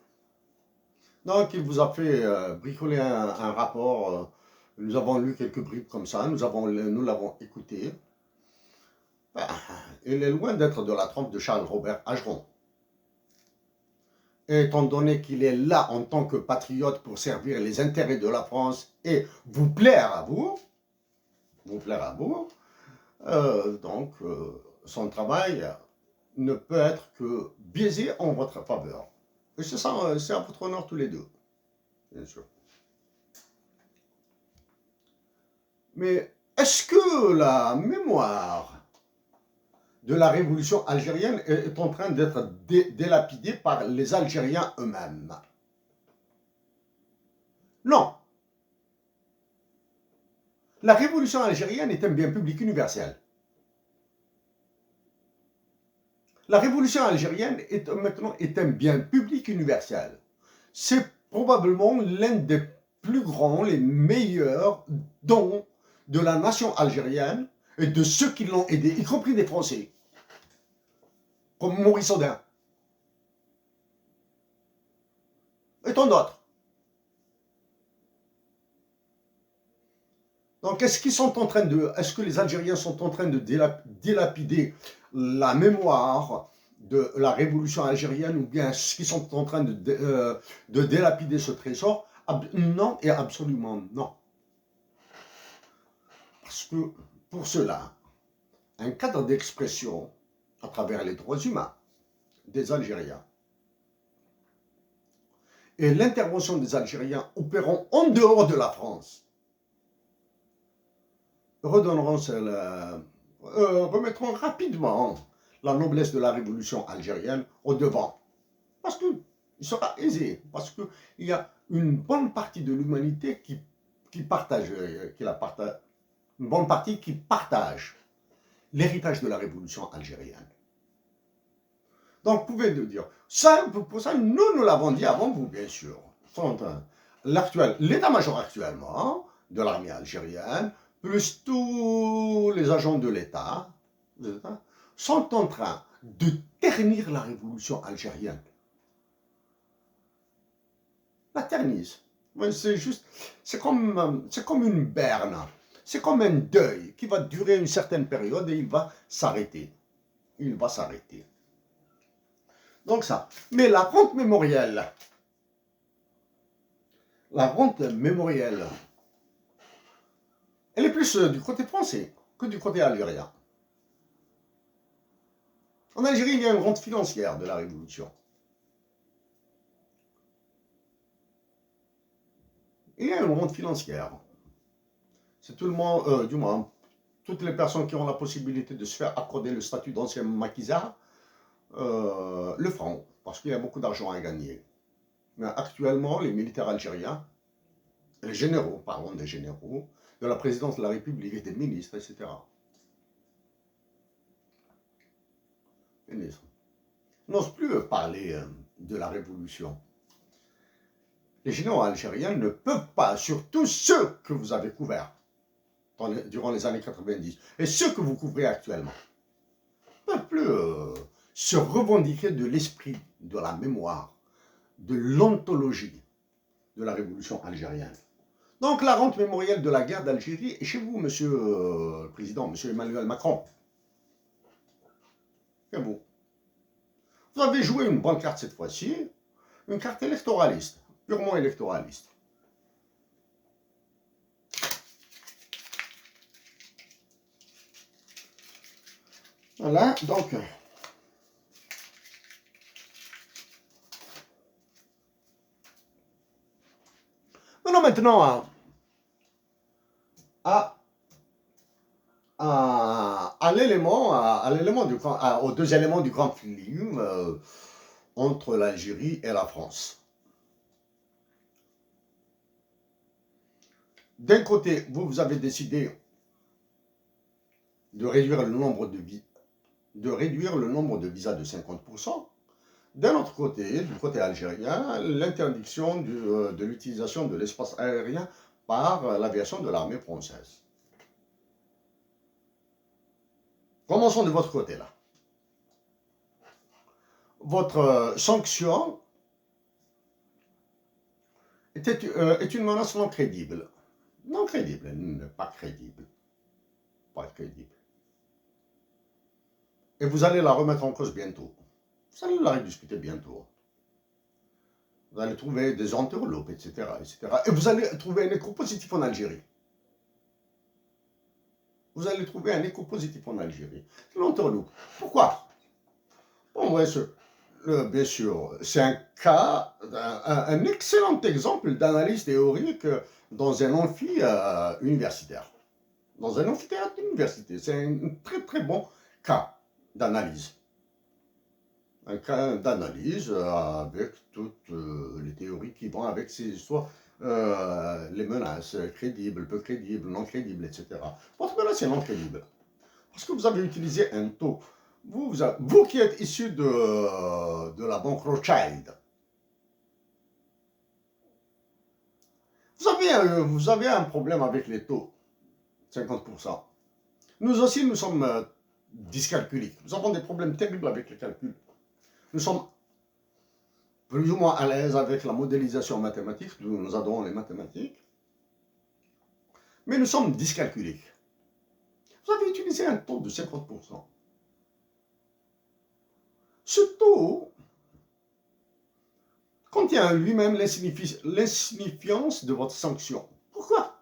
Donc, il vous a fait bricoler un rapport. Nous avons lu quelques bribes comme ça, nous l'avons écouté. Ben, il est loin d'être de la trempe de Charles-Robert Ageron. Et étant donné qu'il est là en tant que patriote pour servir les intérêts de la France et vous plaire à vous, donc son travail ne peut être que biaisé en votre faveur. Et c'est ça, c'est à votre honneur tous les deux, bien sûr. Mais est-ce que la mémoire de la révolution algérienne est en train d'être délapidée par les Algériens eux-mêmes? Non. La révolution algérienne est un bien public universel. La révolution algérienne maintenant est un bien public universel. C'est probablement l'un des plus grands, les meilleurs dons de la nation algérienne et de ceux qui l'ont aidé, y compris des Français, comme Maurice Audin et tant d'autres. Donc, est-ce que les Algériens sont en train de délapider la mémoire de la révolution algérienne ou bien ceux qui sont en train de délapider ce trésor? Non et absolument non. Parce que pour cela, un cadre d'expression à travers les droits humains des Algériens et l'intervention des Algériens opérant en dehors de la France remettront rapidement la noblesse de la révolution algérienne au devant. Parce qu'il sera aisé, parce qu'il y a une bonne partie de l'humanité qui partage, une bonne partie qui partage l'héritage de la révolution algérienne. Donc, vous pouvez nous dire, ça, pour ça, nous l'avons dit avant vous, bien sûr. L'état-major actuellement de l'armée algérienne, plus tous les agents de l'État, sont en train de ternir la révolution algérienne. La ternissent. C'est comme une berne. C'est comme un deuil qui va durer une certaine période et il va s'arrêter. Il va s'arrêter. Donc ça. Mais la rente mémorielle, elle est plus du côté français que du côté algérien. En Algérie, il y a une rente financière de la Révolution. Il y a une rente financière. C'est tout le monde, du moins, toutes les personnes qui ont la possibilité de se faire accorder le statut d'ancien maquisard le feront, parce qu'il y a beaucoup d'argent à gagner. Mais actuellement, les militaires algériens, les généraux, parlons des généraux, de la présidence de la République et des ministres, etc. Ministres n'osent plus parler de la révolution. Les généraux algériens ne peuvent pas, surtout ceux que vous avez couverts durant les années 90 et ceux que vous couvrez actuellement, ne peuvent plus se revendiquer de l'esprit, de la mémoire, de l'ontologie de la révolution algérienne. Donc la rente mémorielle de la guerre d'Algérie est chez vous, monsieur le président, monsieur Emmanuel Macron. C'est vous. Vous avez joué une bonne carte cette fois-ci, une carte électoraliste, purement électoraliste. Voilà, donc... Maintenant aux deux éléments du conflit entre l'Algérie et la France. D'un côté, vous avez décidé de réduire le nombre de visas de 50%. D'un autre côté, du côté algérien, l'interdiction de l'utilisation de l'espace aérien par l'aviation de l'armée française. Commençons de votre côté là. Votre sanction est une menace non crédible. Non crédible, pas crédible. Pas crédible. Et vous allez la remettre en cause bientôt. Vous allez la rediscuter bientôt. Vous allez trouver des interlopes, etc., etc. Et vous allez trouver un écho positif en Algérie. Vous allez trouver un écho positif en Algérie. L'entourloupe. Pourquoi? Bon, ouais, bien sûr, c'est un cas, un excellent exemple d'analyse théorique dans un amphi universitaire. Dans un amphithéâtre d'université. C'est un très très bon cas d'analyse. Un cas d'analyse avec toutes les théories qui vont avec ces histoires, les menaces crédibles, peu crédibles, non crédibles, etc. Votre menace est non crédible. Parce que vous avez utilisé un taux. Vous qui êtes issu de la banque Rothschild, vous avez un problème avec les taux, 50%. Nous aussi, nous sommes dyscalculiques. Nous avons des problèmes terribles avec les calculs. Nous sommes plus ou moins à l'aise avec la modélisation mathématique, nous adorons les mathématiques, mais nous sommes dyscalculiques. Vous avez utilisé un taux de 50%. Ce taux contient lui-même l'insignifiance de votre sanction. Pourquoi?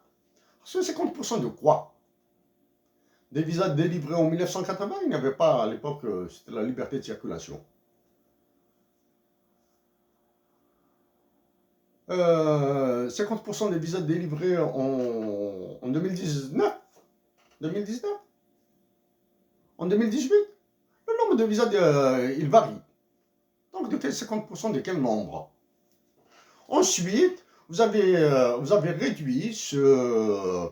Parce que 50% de quoi? Des visas délivrés en 1980, il n'y avait pas à l'époque, c'était la liberté de circulation. 50% des visas délivrés en 2019, en 2018, le nombre de visas, il varie. Donc, de quel 50% de quel nombre? Ensuite, vous avez réduit ce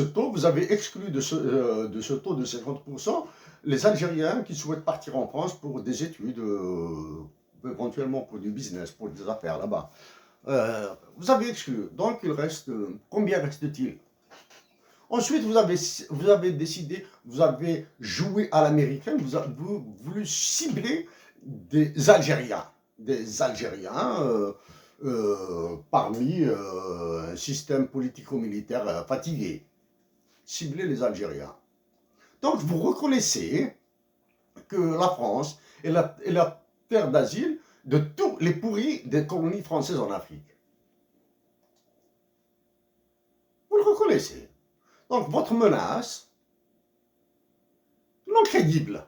taux, vous avez exclu de ce taux de 50% les Algériens qui souhaitent partir en France pour des études, éventuellement pour du business, pour des affaires là-bas. Vous avez exclu. Donc, il reste, combien reste-t-il? Ensuite, vous avez décidé, vous avez joué à l'américain, vous avez voulu cibler des Algériens. Des Algériens parmi un système politico-militaire fatigué. Cibler les Algériens. Donc, vous reconnaissez que la France est la terre d'asile de tous les pourris des colonies françaises en Afrique. Vous le reconnaissez. Donc, votre menace, non crédible.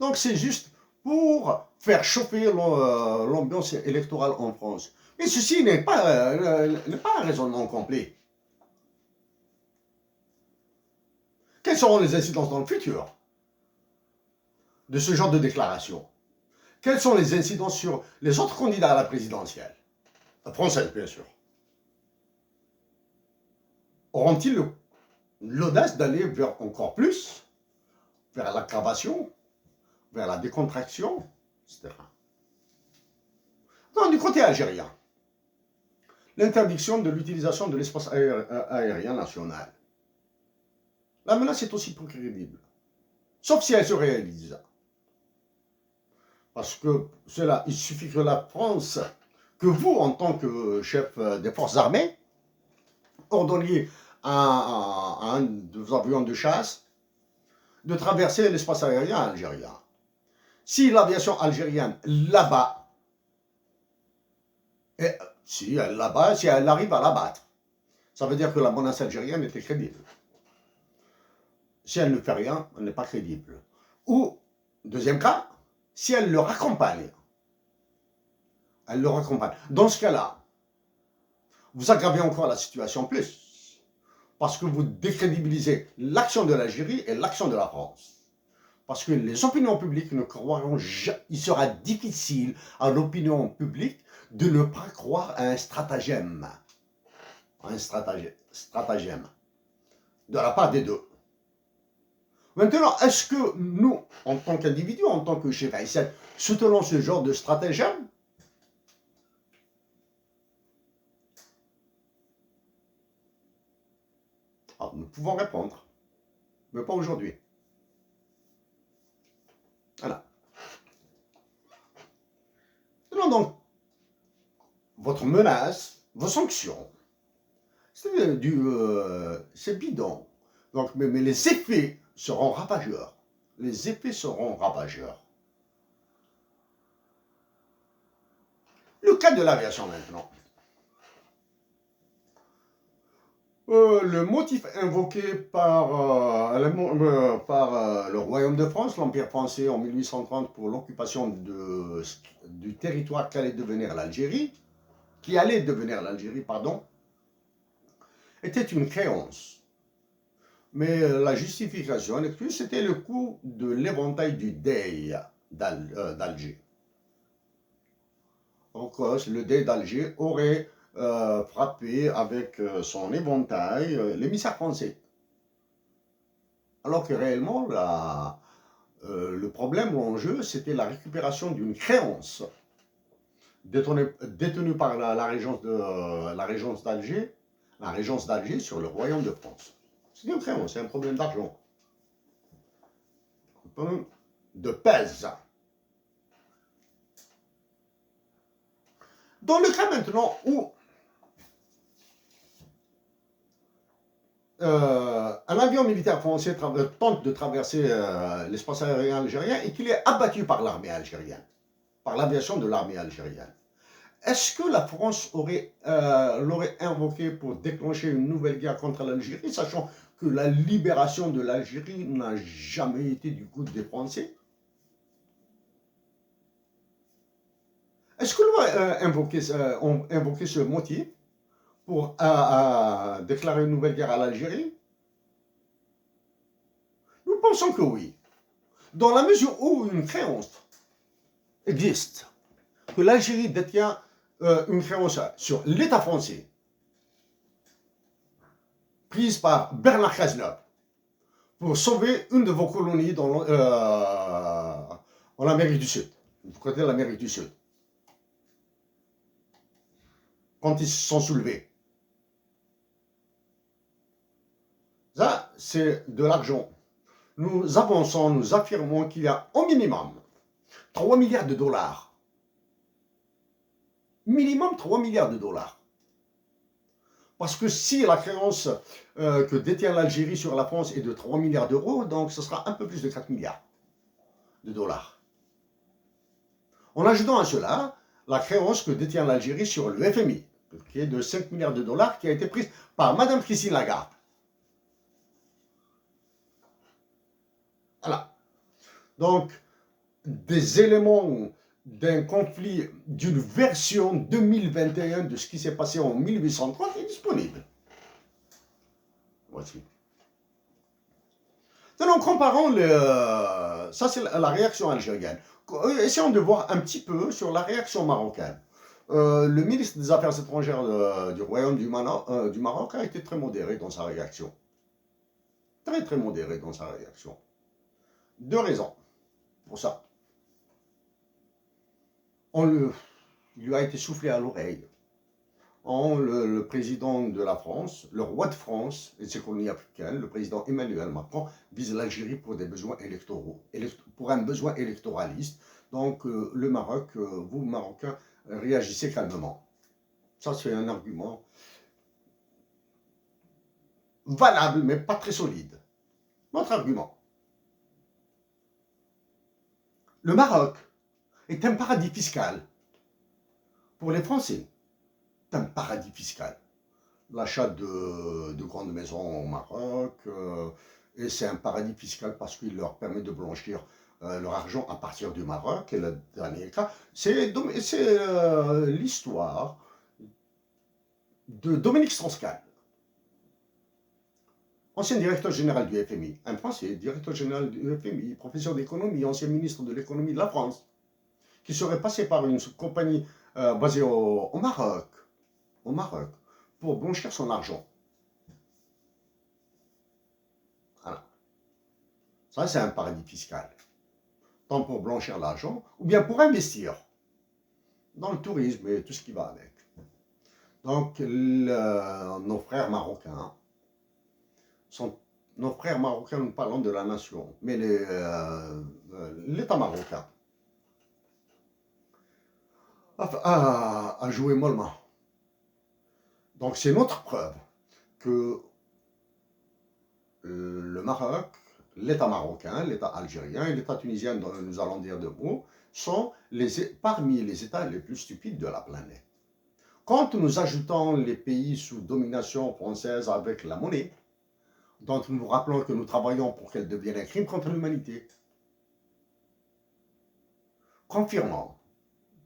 Donc, c'est juste pour faire chauffer l'ambiance électorale en France. Mais ceci n'est pas un raisonnement complet. Quelles seront les incidences dans le futur de ce genre de déclaration? Quelles sont les incidences sur les autres candidats à la présidentielle? Française, bien sûr. Auront-ils l'audace d'aller vers encore plus, vers l'aggravation, vers la décontraction, etc. Non, du côté algérien, l'interdiction de l'utilisation de l'espace aérien national. La menace est aussi peu crédible, sauf si elle se réalise. Parce que cela, il suffit que la France, que vous, en tant que chef des forces armées, ordonniez à un de vos avions de chasse de traverser l'espace aérien algérien. Si l'aviation algérienne l'abat, et si elle arrive à l'abattre, ça veut dire que la menace algérienne était crédible. Si elle ne fait rien, elle n'est pas crédible. Ou, deuxième cas, si elle le raccompagne. Elle le raccompagne. Dans ce cas-là, vous aggravez encore la situation plus. Parce que vous décrédibilisez l'action de l'Algérie et l'action de la France. Parce que les opinions publiques ne croiront jamais. Il sera difficile à l'opinion publique de ne pas croire à un stratagème. Un stratagème. De la part des deux. Maintenant, est-ce que nous, en tant qu'individus, en tant que chef Aïssel, soutenons ce genre de stratagème? Alors, nous pouvons répondre, mais pas aujourd'hui. Voilà. Non, donc, votre menace, vos sanctions, c'est bidon. Donc, mais les effets seront ravageurs. Les effets seront ravageurs. Le cas de l'aviation maintenant. Le motif invoqué par le Royaume de France, l'Empire français en 1830 pour l'occupation du territoire qu'allait devenir l'Algérie, était une créance. Mais la justification c'était le coup de l'éventail du Dey d'Alger. Donc, le Dey d'Alger aurait frappé avec son éventail l'émissaire français. Alors que réellement, le problème ou l'enjeu, c'était la récupération d'une créance détenue par la régence d'Alger, sur le royaume de France. C'est une créance, c'est un problème d'argent. Un problème de pèse. Dans le cas maintenant où un avion militaire français tente de traverser l'espace aérien algérien et qu'il est abattu par l'armée algérienne, par l'aviation de l'armée algérienne. Est-ce que la France l'aurait invoqué pour déclencher une nouvelle guerre contre l'Algérie, sachant que la libération de l'Algérie n'a jamais été du goût des Français? Est-ce que l'on va invoquer ce motif pour déclarer une nouvelle guerre à l'Algérie? Nous pensons que oui. Dans la mesure où une créance existe, que l'Algérie détient une créance sur l'État français, prise par Bernard Cazeneuve, pour sauver une de vos colonies en Amérique du Sud, du côté de l'Amérique du Sud, quand ils se sont soulevés. Ça, c'est de l'argent. Nous avançons, nous affirmons qu'il y a au minimum 3 milliards de dollars. Minimum 3 milliards de dollars. Parce que si la créance que détient l'Algérie sur la France est de 3 milliards d'euros, donc ce sera un peu plus de 4 milliards de dollars. En ajoutant à cela la créance que détient l'Algérie sur le FMI, qui est de 5 milliards de dollars, qui a été prise par Madame Christine Lagarde. Voilà. Donc, des éléments d'un conflit, d'une version 2021 de ce qui s'est passé en 1830 est disponible. Voici. Donc, comparons ça, c'est la réaction algérienne. Essayons de voir un petit peu sur la réaction marocaine. Le ministre des Affaires étrangères du Royaume du Maroc a été très modéré dans sa réaction. Très, très modéré dans sa réaction. 2 raisons pour ça. Il lui a été soufflé à l'oreille. Le président de la France, le roi de France et de ses colonies africaines, le président Emmanuel Macron, vise l'Algérie pour des besoins électoraux, pour un besoin électoraliste. Donc le Maroc, vous Marocains, réagissez calmement. Ça, c'est un argument valable, mais pas très solide. Notre argument. Le Maroc est un paradis fiscal pour les Français. C'est un paradis fiscal. L'achat de grandes maisons au Maroc, et c'est un paradis fiscal parce qu'il leur permet de blanchir leur argent à partir du Maroc. Et le dernier cas, c'est l'histoire de Dominique Strauss-Kahn, ancien directeur général du FMI, un Français, directeur général du FMI, professeur d'économie, ancien ministre de l'économie de la France, qui serait passé par une compagnie basée au Maroc, pour blanchir son argent. Voilà. Ça, c'est un paradis fiscal. Tant pour blanchir l'argent, ou bien pour investir dans le tourisme et tout ce qui va avec. Donc, nos frères marocains, nous parlons de la nation, mais l'État marocain a joué mollement. Donc, c'est notre preuve que le Maroc, l'État marocain, l'État algérien et l'État tunisien, dont nous allons dire 2 mots, sont parmi les États les plus stupides de la planète. Quand nous ajoutons les pays sous domination française avec la monnaie, dont nous rappelons que nous travaillons pour qu'elle devienne un crime contre l'humanité, confirmant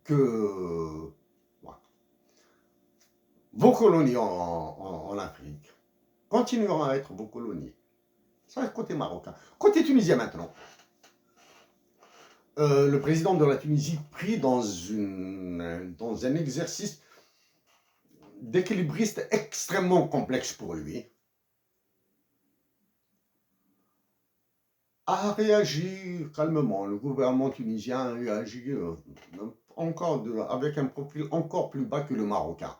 que vos colonies en Afrique continueront à être vos colonies. Ça, c'est côté marocain. Côté tunisien maintenant. Le président de la Tunisie pris dans un exercice d'équilibriste extrêmement complexe pour lui, a réagi calmement. Le gouvernement tunisien a réagi avec un profil encore plus bas que le marocain.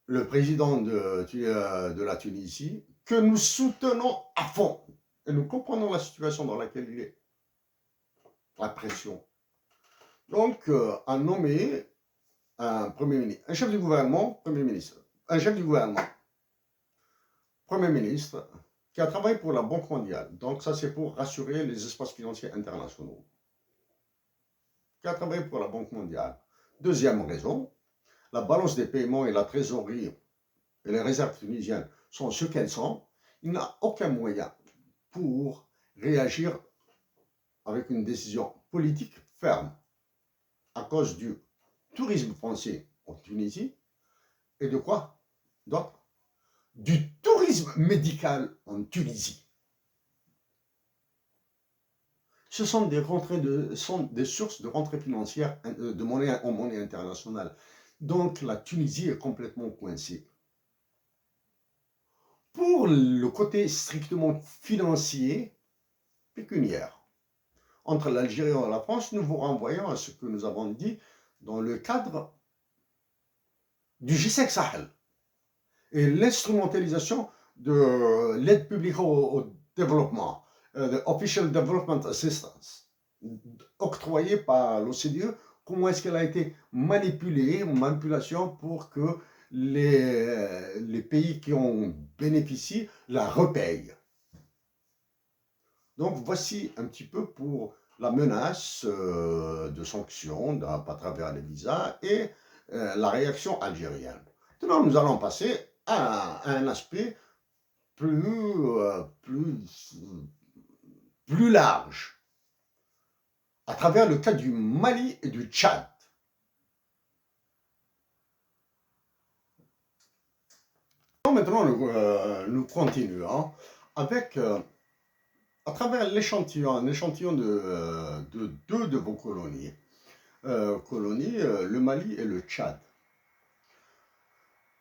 Le président de la Tunisie, que nous soutenons à fond, et nous comprenons la situation dans laquelle il est, la pression. Donc, a nommé un premier ministre, un chef du gouvernement, premier ministre, un chef du gouvernement, Premier ministre qui a travaillé pour la Banque mondiale. Donc ça, c'est pour rassurer les espaces financiers internationaux. Qui a travaillé pour la Banque mondiale. Deuxième raison, la balance des paiements et la trésorerie et les réserves tunisiennes sont ce qu'elles sont. Il n'a aucun moyen pour réagir avec une décision politique ferme à cause du tourisme français en Tunisie et de quoi d'autre? Du tourisme médical en Tunisie. Ce sont des sources de rentrées financières de monnaie en monnaie internationale. Donc la Tunisie est complètement coincée. Pour le côté strictement financier, pécuniaire, entre l'Algérie et la France, nous vous renvoyons à ce que nous avons dit dans le cadre du G5 Sahel et l'instrumentalisation de l'aide publique au développement, de Official Development Assistance, octroyée par l'OCDE. Comment est-ce qu'elle a été manipulée, manipulation pour que les pays qui en bénéficient la repayent. Donc voici un petit peu pour la menace de sanctions à travers les visas et la réaction algérienne. Maintenant, nous allons passer à un aspect plus large, à travers le cas du Mali et du Tchad. Maintenant, nous continuons avec, à travers un échantillon de deux de vos colonies, le Mali et le Tchad.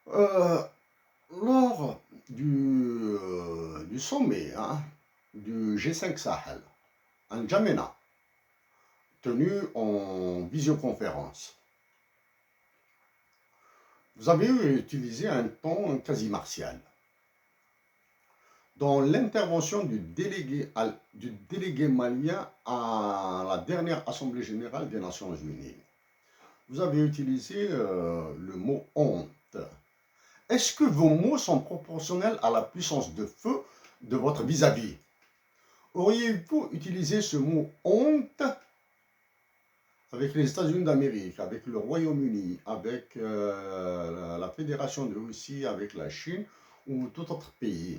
Lors du sommet du G5 Sahel, en N'Djamena, tenu en visioconférence, vous avez utilisé un ton quasi martial. Dans l'intervention du délégué malien à la dernière Assemblée générale des Nations Unies, vous avez utilisé le mot honte. Est-ce que vos mots sont proportionnels à la puissance de feu de votre vis-à-vis? Auriez-vous utilisé ce mot honte avec les États-Unis d'Amérique, avec le Royaume-Uni, avec la Fédération de Russie, avec la Chine ou tout autre pays?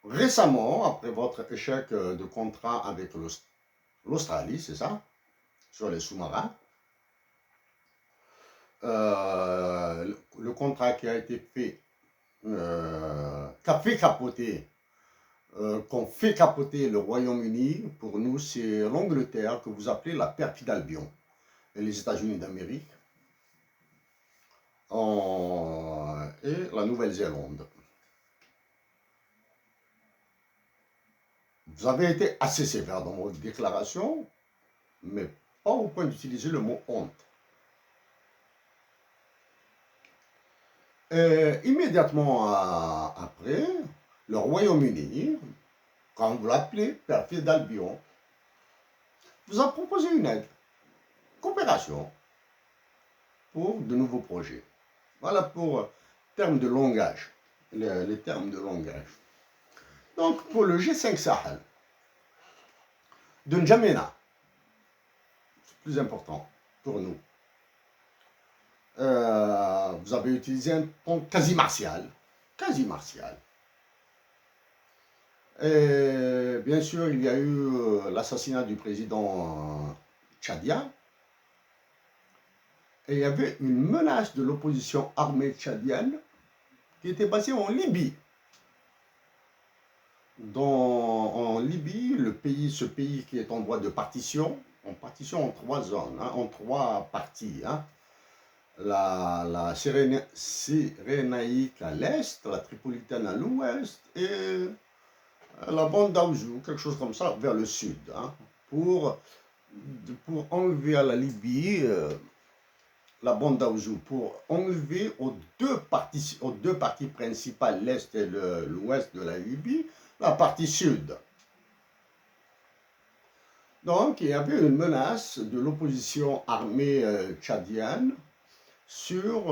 Récemment, après votre échec de contrat avec l'Australie, c'est ça, sur les sous-marins, le contrat qui a été fait, qu'a fait capoter, qu'on fait capoter le Royaume-Uni, pour nous c'est l'Angleterre que vous appelez la perfide Albion, et les États-Unis d'Amérique, et la Nouvelle-Zélande. Vous avez été assez sévère dans votre déclaration, mais pas au point d'utiliser le mot honte. Immédiatement après, le Royaume-Uni, quand vous l'appelez perfide d'Albion, vous a proposé une aide, coopération, pour de nouveaux projets. Voilà pour termes de langage, les termes de langage. Donc, pour le G5 Sahel, de N'Djamena, c'est plus important pour nous. Vous avez utilisé un ton quasi martial. Quasi martial. Et bien sûr, il y a eu l'assassinat du président tchadien. Et il y avait une menace de l'opposition armée tchadienne qui était basée en Libye. En Libye, ce pays qui est en voie de partition en 3 zones, en 3 parties. La Cyrénaïque à l'est, la Tripolitaine à l'ouest et la bande d'Aouzou, quelque chose comme ça, vers le sud, pour enlever à la Libye la bande d'Aouzou, pour enlever aux deux parties principales, l'est et l'ouest de la Libye, la partie sud. Donc, il y avait une menace de l'opposition armée tchadienne sur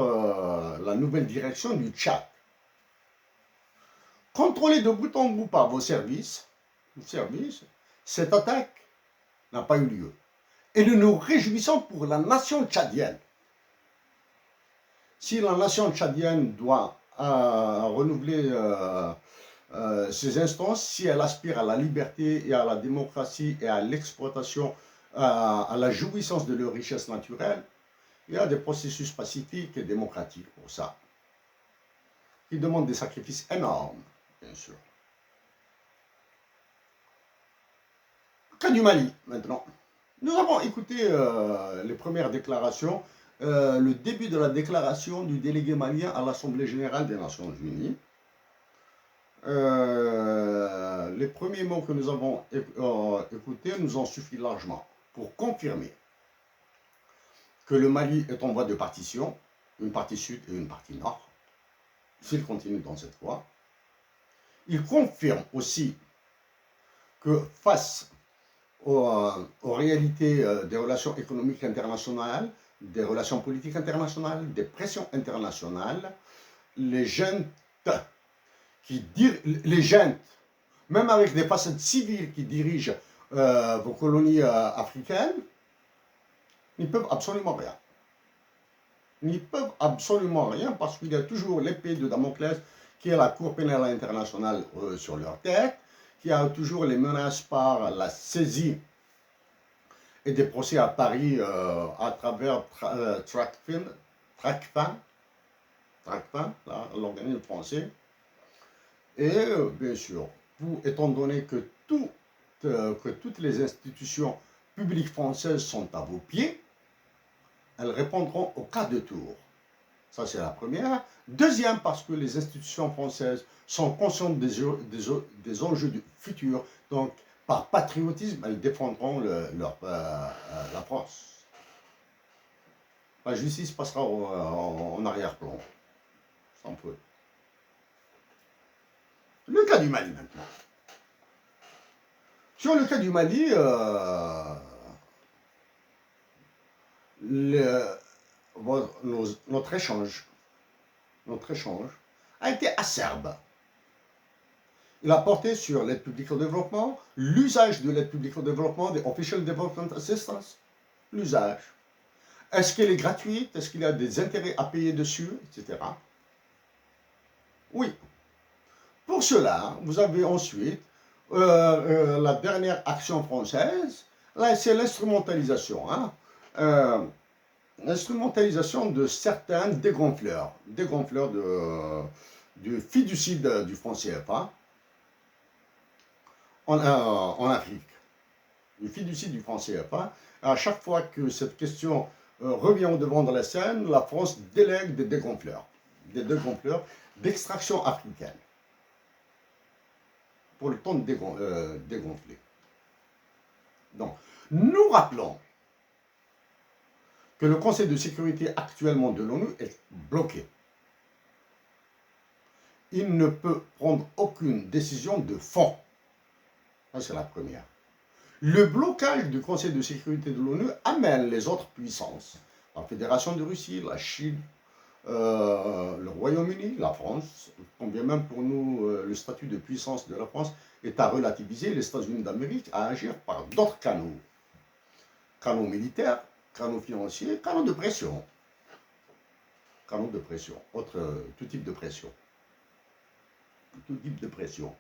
la nouvelle direction du Tchad. Contrôlée de bout en bout par vos services, cette attaque n'a pas eu lieu. Et nous nous réjouissons pour la nation tchadienne. Si la nation tchadienne doit renouveler ses instances, si elle aspire à la liberté et à la démocratie et à l'exploitation, à la jouissance de leurs richesses naturelles, il y a des processus pacifiques et démocratiques pour ça, qui demandent des sacrifices énormes, bien sûr. Le cas du Mali, maintenant. Nous avons écouté les premières déclarations, le début de la déclaration du délégué malien à l'Assemblée générale des Nations unies. Les premiers mots que nous avons écoutés nous ont suffi largement pour confirmer que le Mali est en voie de partition, une partie sud et une partie nord, s'il continue dans cette voie. Il confirme aussi que face aux réalités des relations économiques internationales, des relations politiques internationales, des pressions internationales, les jeunes, même avec des façades civiles qui dirigent vos colonies africaines, ils ne peuvent absolument rien. Ils ne peuvent absolument rien parce qu'il y a toujours l'épée de Damoclès qui est la Cour pénale internationale sur leur tête, qui a toujours les menaces par la saisie et des procès à Paris à travers TRACFIN, l'organisme français. Et bien sûr, étant donné que toutes les institutions publiques françaises sont à vos pieds, elles répondront au cas de tour. Ça, c'est la première. Deuxième, parce que les institutions françaises sont conscientes des enjeux du futur. Donc, par patriotisme, elles défendront la France. La justice passera en arrière-plan. Sans peu. Le cas du Mali, maintenant. Sur le cas du Mali, notre échange a été acerbe. Il a porté sur l'aide publique au développement, l'usage de l'aide publique au développement, des Official Development Assistance, l'usage. Est-ce qu'elle est gratuite? Est-ce qu'il y a des intérêts à payer dessus, etc. Oui. Pour cela, vous avez ensuite la dernière action française, là c'est l'instrumentalisation. L'instrumentalisation de certains dégonfleurs du fiducide du franc CFA en Afrique. Du fiducide du franc CFA. À chaque fois que cette question revient au devant de la scène, la France délègue des dégonfleurs d'extraction africaine pour le temps de dégonfler. Donc, nous rappelons que le Conseil de sécurité actuellement de l'ONU est bloqué. Il ne peut prendre aucune décision de fond. Ça, c'est la première. Le blocage du Conseil de sécurité de l'ONU amène les autres puissances, la Fédération de Russie, la Chine, le Royaume-Uni, la France, combien même pour nous le statut de puissance de la France est à relativiser, les États-Unis d'Amérique à agir par d'autres canaux. Canaux militaires, canaux financiers, canaux de pression. Canaux de pression, tout type de pression. Tout type de pression.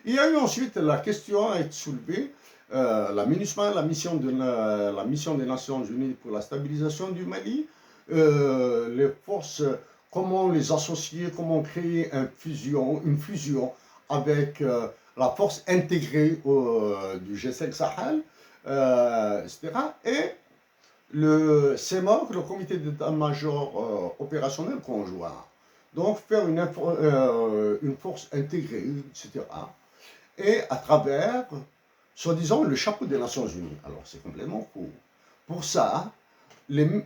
Il y a eu ensuite la question à être soulevée, la MINUSMA, la mission des Nations Unies pour la stabilisation du Mali, les forces, comment les associer, comment créer une fusion avec la force intégrée du G5 Sahel, etc. Et le CEMOC, le comité d'état-major opérationnel conjoint. Donc faire une force intégrée, etc. Et à travers, soi-disant, le chapeau des Nations Unies. Alors c'est complètement faux. Pour ça, les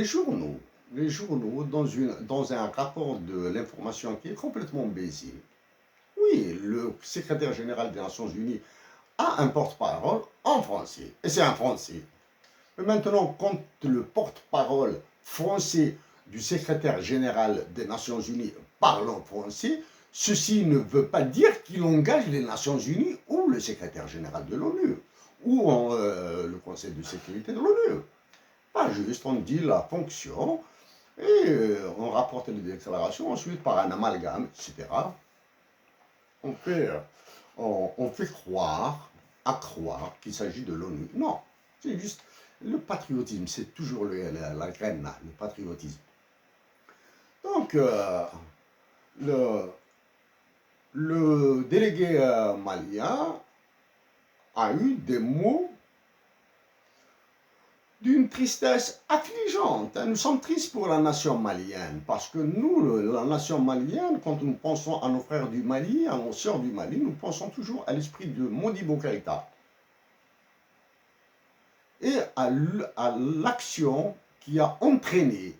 journaux, dans un rapport de l'information qui est complètement baisé, oui, le secrétaire général des Nations Unies a un porte-parole en français, et c'est un Français. Mais maintenant, quand le porte-parole français du secrétaire général des Nations Unies parle en français, ceci ne veut pas dire qu'il engage les Nations Unies ou le secrétaire général de l'ONU ou le Conseil de sécurité de l'ONU. Pas juste, on dit la fonction et on rapporte les déclarations ensuite par un amalgame, etc. On fait croire qu'il s'agit de l'ONU. Non, c'est juste le patriotisme, c'est toujours la graine, le patriotisme. Donc, le délégué malien a eu des mots d'une tristesse affligeante. Nous sommes tristes pour la nation malienne, parce que nous, la nation malienne, quand nous pensons à nos frères du Mali, à nos sœurs du Mali, nous pensons toujours à l'esprit de Modibo Keïta et à l'action qui a entraîné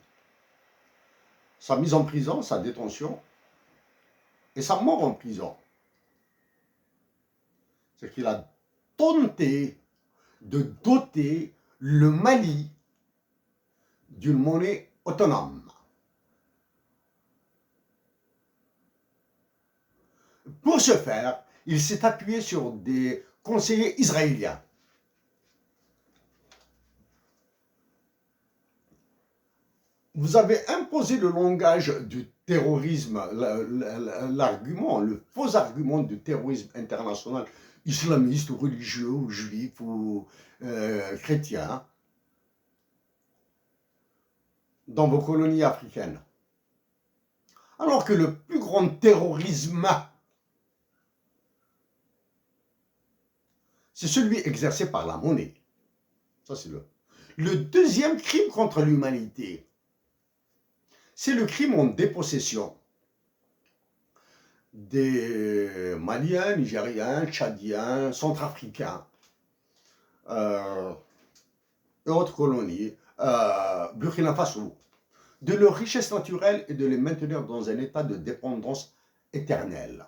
sa mise en prison, sa détention et sa mort en prison. C'est qu'il a tenté de doter le Mali d'une monnaie autonome. Pour ce faire, il s'est appuyé sur des conseillers israéliens. Vous avez imposé le langage du terrorisme, l'argument, le faux argument du terrorisme international, islamiste ou religieux ou juif ou chrétien, dans vos colonies africaines. Alors que le plus grand terrorisme, c'est celui exercé par la monnaie. Ça, c'est le deuxième crime contre l'humanité. C'est le crime en dépossession des Maliens, Nigériens, Tchadiens, Centrafricains et autres colonies, Burkina Faso, de leurs richesses naturelles et de les maintenir dans un état de dépendance éternelle,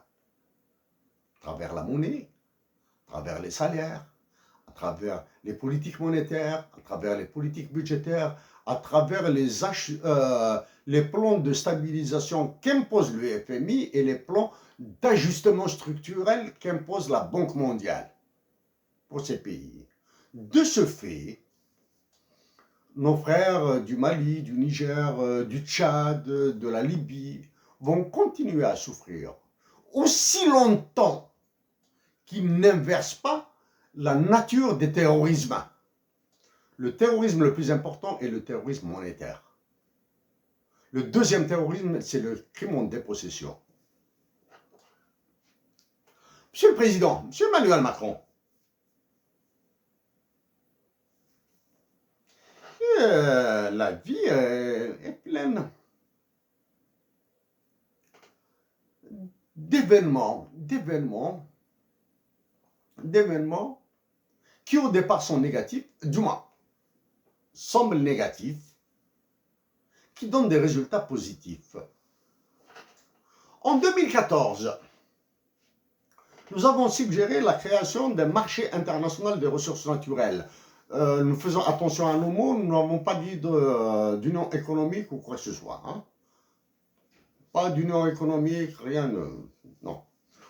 à travers la monnaie, à travers les salaires, à travers les politiques monétaires, à travers les politiques budgétaires, à travers les plans de stabilisation qu'impose le FMI et les plans d'ajustement structurel qu'impose la Banque mondiale pour ces pays. De ce fait, nos frères du Mali, du Niger, du Tchad, de la Libye vont continuer à souffrir aussi longtemps qu'ils n'inversent pas la nature des terrorismes. Le terrorisme le plus important est le terrorisme monétaire. Le deuxième terrorisme, c'est le crime en dépossession. Monsieur le Président, Monsieur Emmanuel Macron, la vie est pleine d'événements qui au départ sont négatifs, du moins semblent négatifs, qui donnent des résultats positifs. En 2014, nous avons suggéré la création d'un marché international des ressources naturelles. Nous faisons attention à nos mots, nous n'avons pas dit d'union économique ou quoi que ce soit. Hein. Pas d'union économique, rien, non.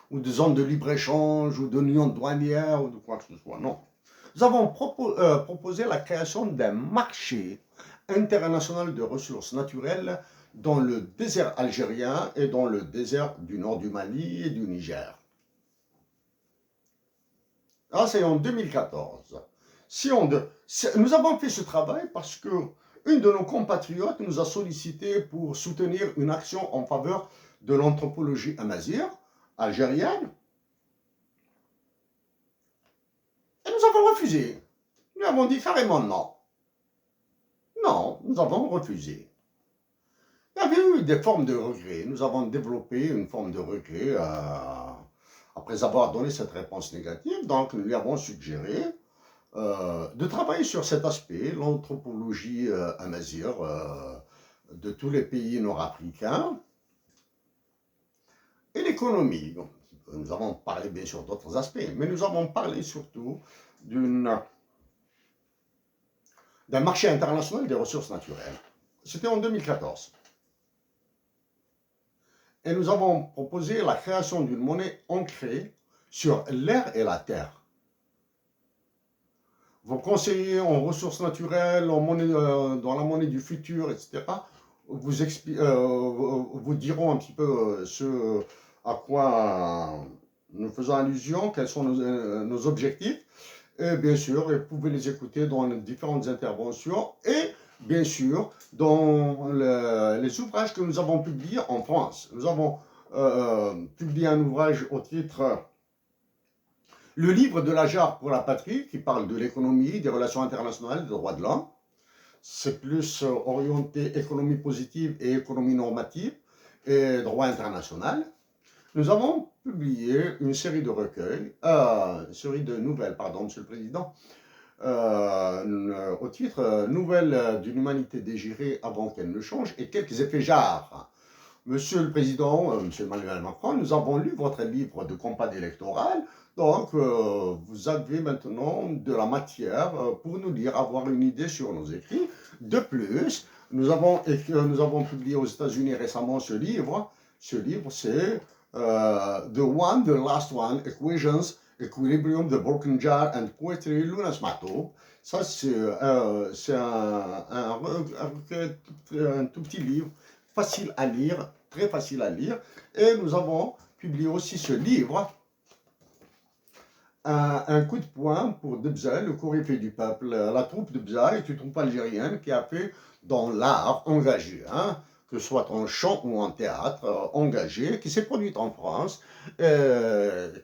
Ou de zone de libre-échange, ou d'union douanière, ou de quoi que ce soit, non. Nous avons proposé la création d'un marché international de ressources naturelles dans le désert algérien et dans le désert du nord du Mali et du Niger. Ah, c'est en 2014. Nous avons fait ce travail parce que une de nos compatriotes nous a sollicité pour soutenir une action en faveur de l'anthropologie amazigh algérienne. Et nous avons refusé. Nous avons dit carrément non. Non, nous avons refusé. Il y avait eu des formes de regret. Nous avons développé une forme de regret après avoir donné cette réponse négative. Donc, nous lui avons suggéré de travailler sur cet aspect, l'anthropologie amazigh de tous les pays nord-africains et l'économie. Nous avons parlé bien sûr d'autres aspects, mais nous avons parlé surtout d'un marché international des ressources naturelles. c'était en 2014. Et nous avons proposé la création d'une monnaie ancrée sur l'air et la terre. Vos conseillers en ressources naturelles, en monnaie, dans la monnaie du futur, etc., vous diront un petit peu ce à quoi nous faisons allusion, quels sont nos objectifs. Et bien sûr, vous pouvez les écouter dans les différentes interventions et bien sûr dans les ouvrages que nous avons publiés en France. Nous avons publié un ouvrage au titre Le livre de la jarre pour la patrie, qui parle de l'économie, des relations internationales, des droits de l'homme. C'est plus orienté économie positive et économie normative et droit international. Nous avons publié une série de recueils, une série de nouvelles, pardon, Monsieur le Président, au titre Nouvelles d'une humanité dégirée avant qu'elle ne change et quelques effets jarres. Monsieur le Président, Monsieur Emmanuel Macron, nous avons lu votre livre de campagne électorale, donc vous avez maintenant de la matière pour nous dire, avoir une idée sur nos écrits. De plus, nous avons publié aux États-Unis récemment ce livre. Ce livre, c'est The Last One, Equations, Equilibrium, The Broken Jar and Poetry, Lunas Mato. Ça, c'est un tout petit livre, facile à lire, très facile à lire. Et nous avons publié aussi ce livre, un coup de poing pour Debza, le coryphée du peuple. La troupe Debza est une troupe algérienne qui a fait dans l'art engagé, hein, que ce soit en chant ou en théâtre, engagé, qui s'est produite en France,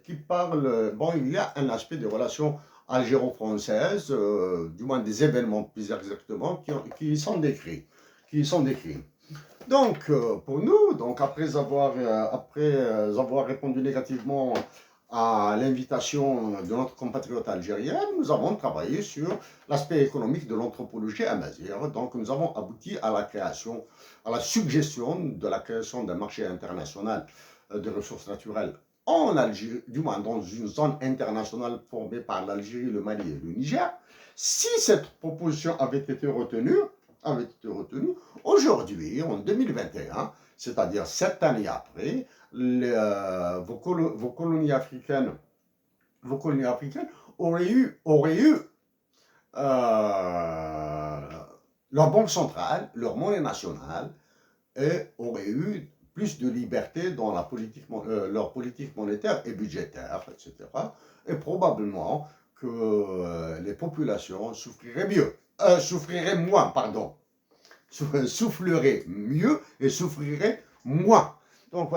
qui parle, bon, il y a un aspect des relations algéro-françaises, du moins des événements plus exactement, qui sont décrits. Donc, pour nous, donc après avoir répondu négativement à l'invitation de notre compatriote algérien, nous avons travaillé sur l'aspect économique de l'anthropologie amazigh. Donc, nous avons abouti à la suggestion de la création d'un marché international de ressources naturelles en Algérie, du moins dans une zone internationale formée par l'Algérie, le Mali et le Niger. Si cette proposition avait été retenue, aujourd'hui, en 2021, c'est-à-dire 7 années après, vos colonies africaines auraient eu leur banque centrale, leur monnaie nationale, et auraient eu plus de liberté dans leur politique monétaire et budgétaire, etc. Et probablement que les populations souffriraient moins, pardon. Soufflerait mieux et souffrirait moins. Donc,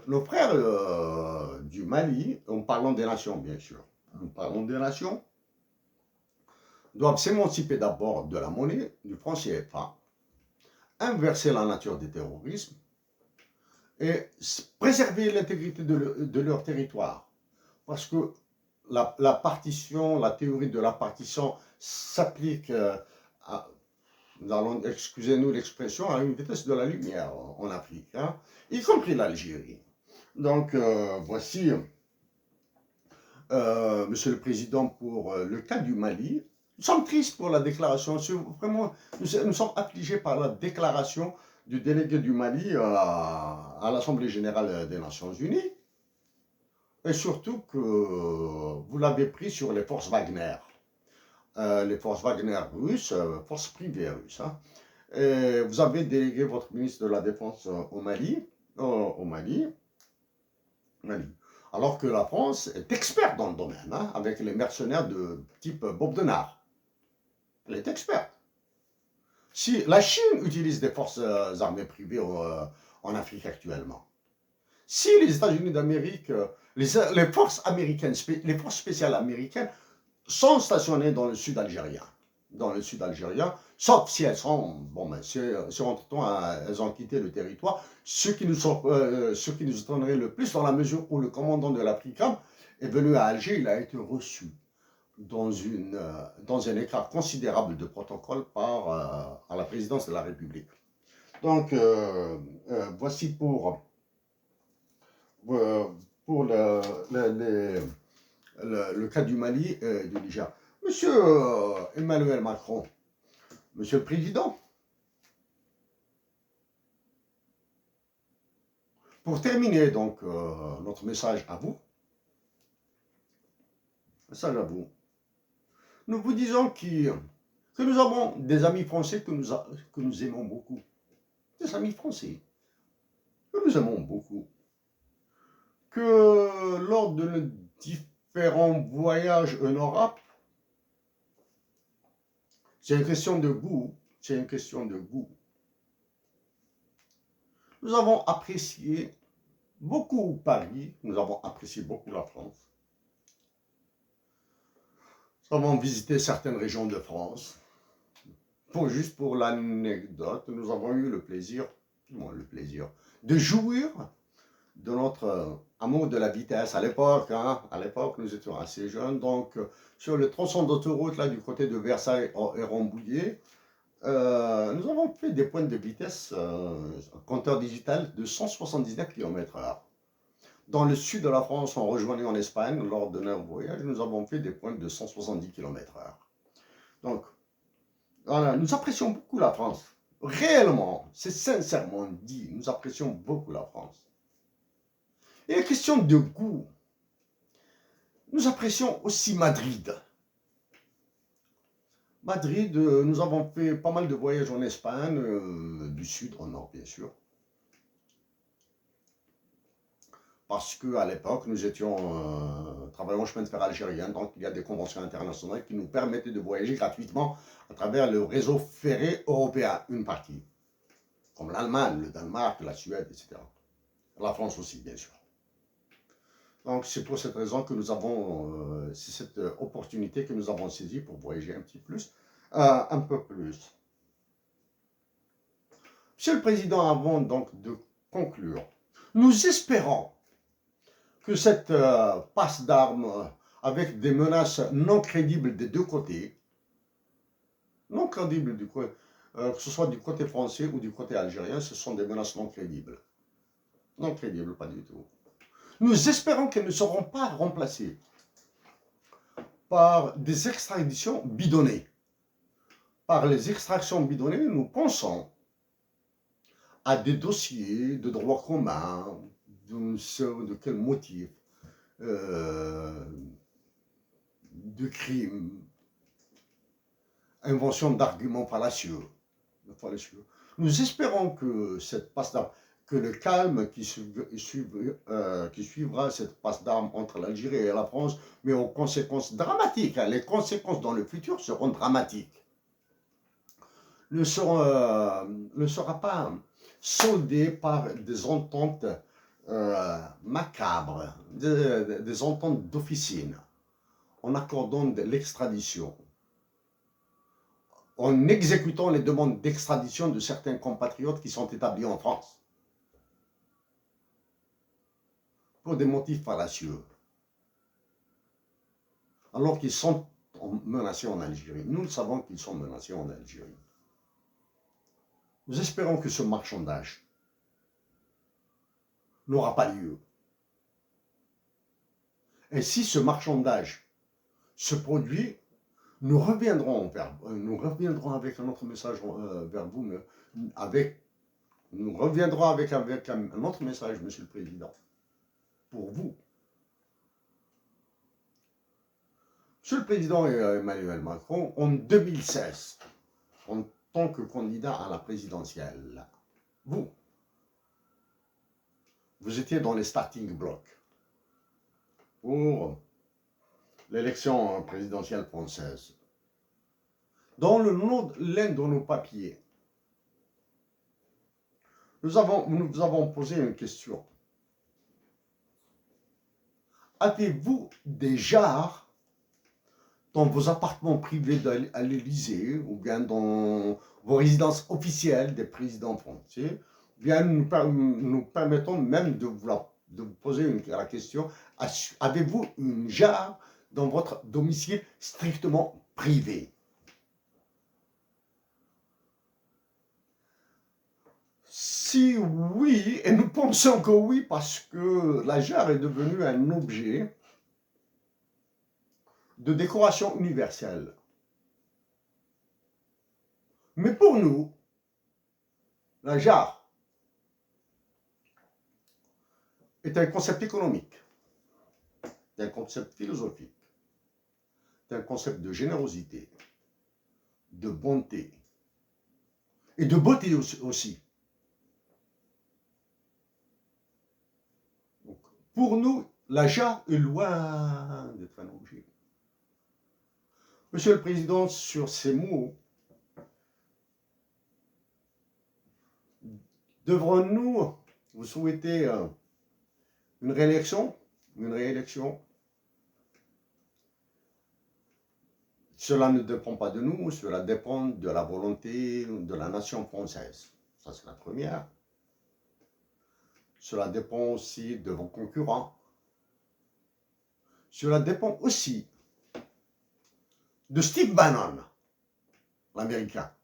nos frères du Mali, en parlant des nations, bien sûr, doivent s'émanciper d'abord de la monnaie, du franc CFA, inverser la nature des terrorismes et préserver l'intégrité de leur territoire. Parce que la théorie de la partition s'applique à excusez-nous l'expression, à une vitesse de la lumière en Afrique, hein, y compris l'Algérie. Donc, voici, Monsieur le Président, pour le cas du Mali. Nous sommes tristes pour la déclaration, vraiment, nous sommes affligés par la déclaration du délégué du Mali à l'Assemblée générale des Nations Unies, et surtout que vous l'avez pris sur les forces Wagner. Les forces Wagner russes, forces privées russes. Hein. Et vous avez délégué votre ministre de la Défense au Mali, alors que la France est experte dans le domaine, hein, avec les mercenaires de type Bob Denard. Elle est experte. Si la Chine utilise des forces armées privées en Afrique actuellement, si les États-Unis d'Amérique, les forces américaines, les forces spéciales américaines sont stationnées dans le sud algérien. Sauf si elles sont, si entre-temps elles ont quitté le territoire, ce qui nous étonnerait le plus dans la mesure où le commandant de l'Africam est venu à Alger, il a été reçu dans un écart considérable de protocole à la présidence de la République. Donc, voici pour le cas du Mali et du Niger. Monsieur Emmanuel Macron, Monsieur le Président, Pour terminer donc notre message à vous, nous vous disons que nous avons des amis français que nous aimons beaucoup. Des amis français que nous aimons beaucoup. Que lors de nos différents voyages en Europe, c'est une question de goût, c'est une question de goût. Nous avons apprécié beaucoup Paris, nous avons apprécié beaucoup la France. Nous avons visité certaines régions de France. Juste pour l'anecdote, nous avons eu le plaisir de jouir de notre amour de la vitesse à l'époque. À l'époque, nous étions assez jeunes, donc sur le tronçon d'autoroute là du côté de Versailles et Rambouillet, nous avons fait des pointes de vitesse, compteur digital de 179 km/h. Dans le sud de la France, on rejoignait en Espagne, lors de notre voyage, nous avons fait des pointes de 170 km/h. Donc, voilà, nous apprécions beaucoup la France. Réellement, c'est sincèrement dit, nous apprécions beaucoup la France. Et la question de goût, nous apprécions aussi Madrid. Madrid, nous avons fait pas mal de voyages en Espagne, du sud au nord bien sûr. Parce qu'à l'époque, nous étions travaillant au chemin de fer algérien, donc il y a des conventions internationales qui nous permettaient de voyager gratuitement à travers le réseau ferré européen, une partie, comme l'Allemagne, le Danemark, la Suède, etc. La France aussi, bien sûr. Donc c'est pour cette raison que nous avons, c'est cette opportunité que nous avons saisie pour voyager un peu plus. Monsieur le Président, avant donc de conclure, nous espérons que cette passe d'armes avec des menaces non crédibles des deux côtés, non crédibles que ce soit du côté français ou du côté algérien, ce sont des menaces non crédibles. Non crédibles, pas du tout. Nous espérons qu'elles ne seront pas remplacées par des extraditions bidonnées. Par les extractions bidonnées, nous pensons à des dossiers de droit commun, de quel motif, de crimes, invention d'arguments fallacieux. Nous espérons que cette passe d'armes, que le calme qui suivra cette passe d'armes entre l'Algérie et la France, mais aux conséquences dramatiques, les conséquences dans le futur seront dramatiques, ne sera pas soldé par des ententes macabres, des ententes d'officine, en accordant de l'extradition, en exécutant les demandes d'extradition de certains compatriotes qui sont établis en France, pour des motifs fallacieux, alors qu'ils sont menacés en Algérie. Nous savons qu'ils sont menacés en Algérie. Nous espérons que ce marchandage n'aura pas lieu. Et si ce marchandage se produit, nous reviendrons avec un autre message vers vous, nous reviendrons avec un autre message, Monsieur le Président, pour vous. Monsieur le Président Emmanuel Macron, en 2016, en tant que candidat à la présidentielle, vous étiez dans les starting blocks pour l'élection présidentielle française. Dans l'un de nos papiers, nous avons posé une question. Avez-vous des jarres dans vos appartements privés à l'Élysée ou bien dans vos résidences officielles des présidents français? Bien, nous permettons même de vous poser la question, avez-vous une jarre dans votre domicile strictement privé? Si oui, et nous pensons que oui, parce que la jarre est devenue un objet de décoration universelle. Mais pour nous, la jarre est un concept économique, un concept philosophique, un concept de générosité, de bonté et de beauté aussi. Donc, pour nous, l'achat est loin d'être un objet. Monsieur le Président, sur ces mots, devrons-nous vous souhaiter une réélection? Une réélection? Cela ne dépend pas de nous, cela dépend de la volonté de la nation française. Ça, c'est la première. Cela dépend aussi de vos concurrents. Cela dépend aussi de Steve Bannon, l'Américain.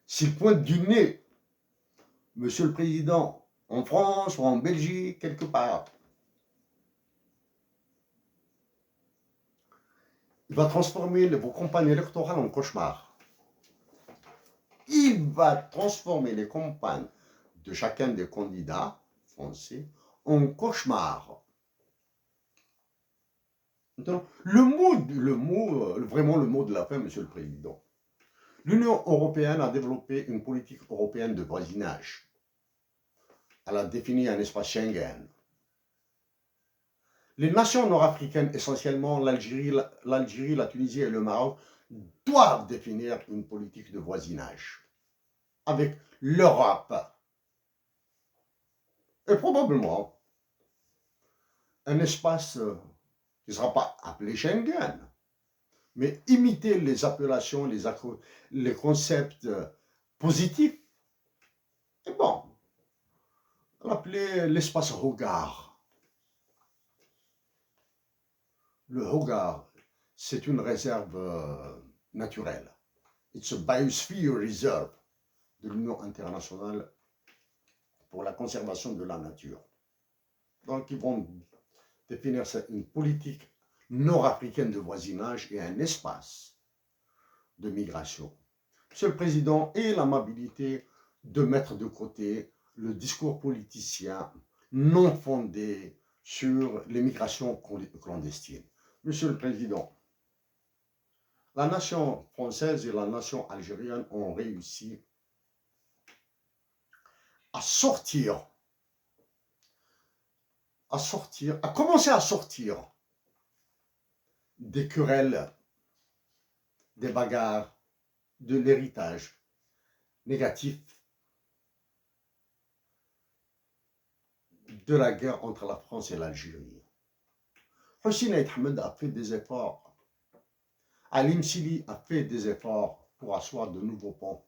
S'il pointe du nez, Monsieur le Président, en France ou en Belgique, quelque part, il va transformer vos campagnes électorales en cauchemar. Il va transformer les campagnes de chacun des candidats français en cauchemar. Donc, vraiment le mot de la fin, Monsieur le Président. L'Union européenne a développé une politique européenne de voisinage. Elle a défini un espace Schengen. Les nations nord-africaines, essentiellement l'Algérie, la Tunisie et le Maroc, doivent définir une politique de voisinage avec l'Europe. Et probablement un espace qui ne sera pas appelé Schengen, mais imiter les appellations, les concepts positifs. Et bon, l'appeler l'espace Hogar. Le Hogar, c'est une réserve naturelle. It's a biosphere reserve de l'Union internationale pour la conservation de la nature. Donc, ils vont définir une politique nord-africaine de voisinage et un espace de migration. Monsieur le Président, ayez l'amabilité de mettre de côté le discours politicien non fondé sur l'immigration clandestine. Monsieur le Président, la nation française et la nation algérienne ont réussi à commencer à sortir des querelles, des bagarres, de l'héritage négatif de la guerre entre la France et l'Algérie. Hossein Ait Ahmed a fait des efforts. Ali Msili a fait des efforts pour asseoir de nouveaux ponts.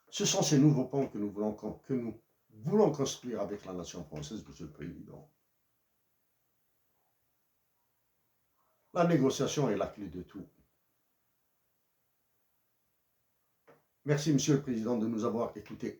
Ce sont ces nouveaux ponts que nous voulons construire avec la nation française, Monsieur le Président. La négociation est la clé de tout. Merci, Monsieur le Président, de nous avoir écoutés.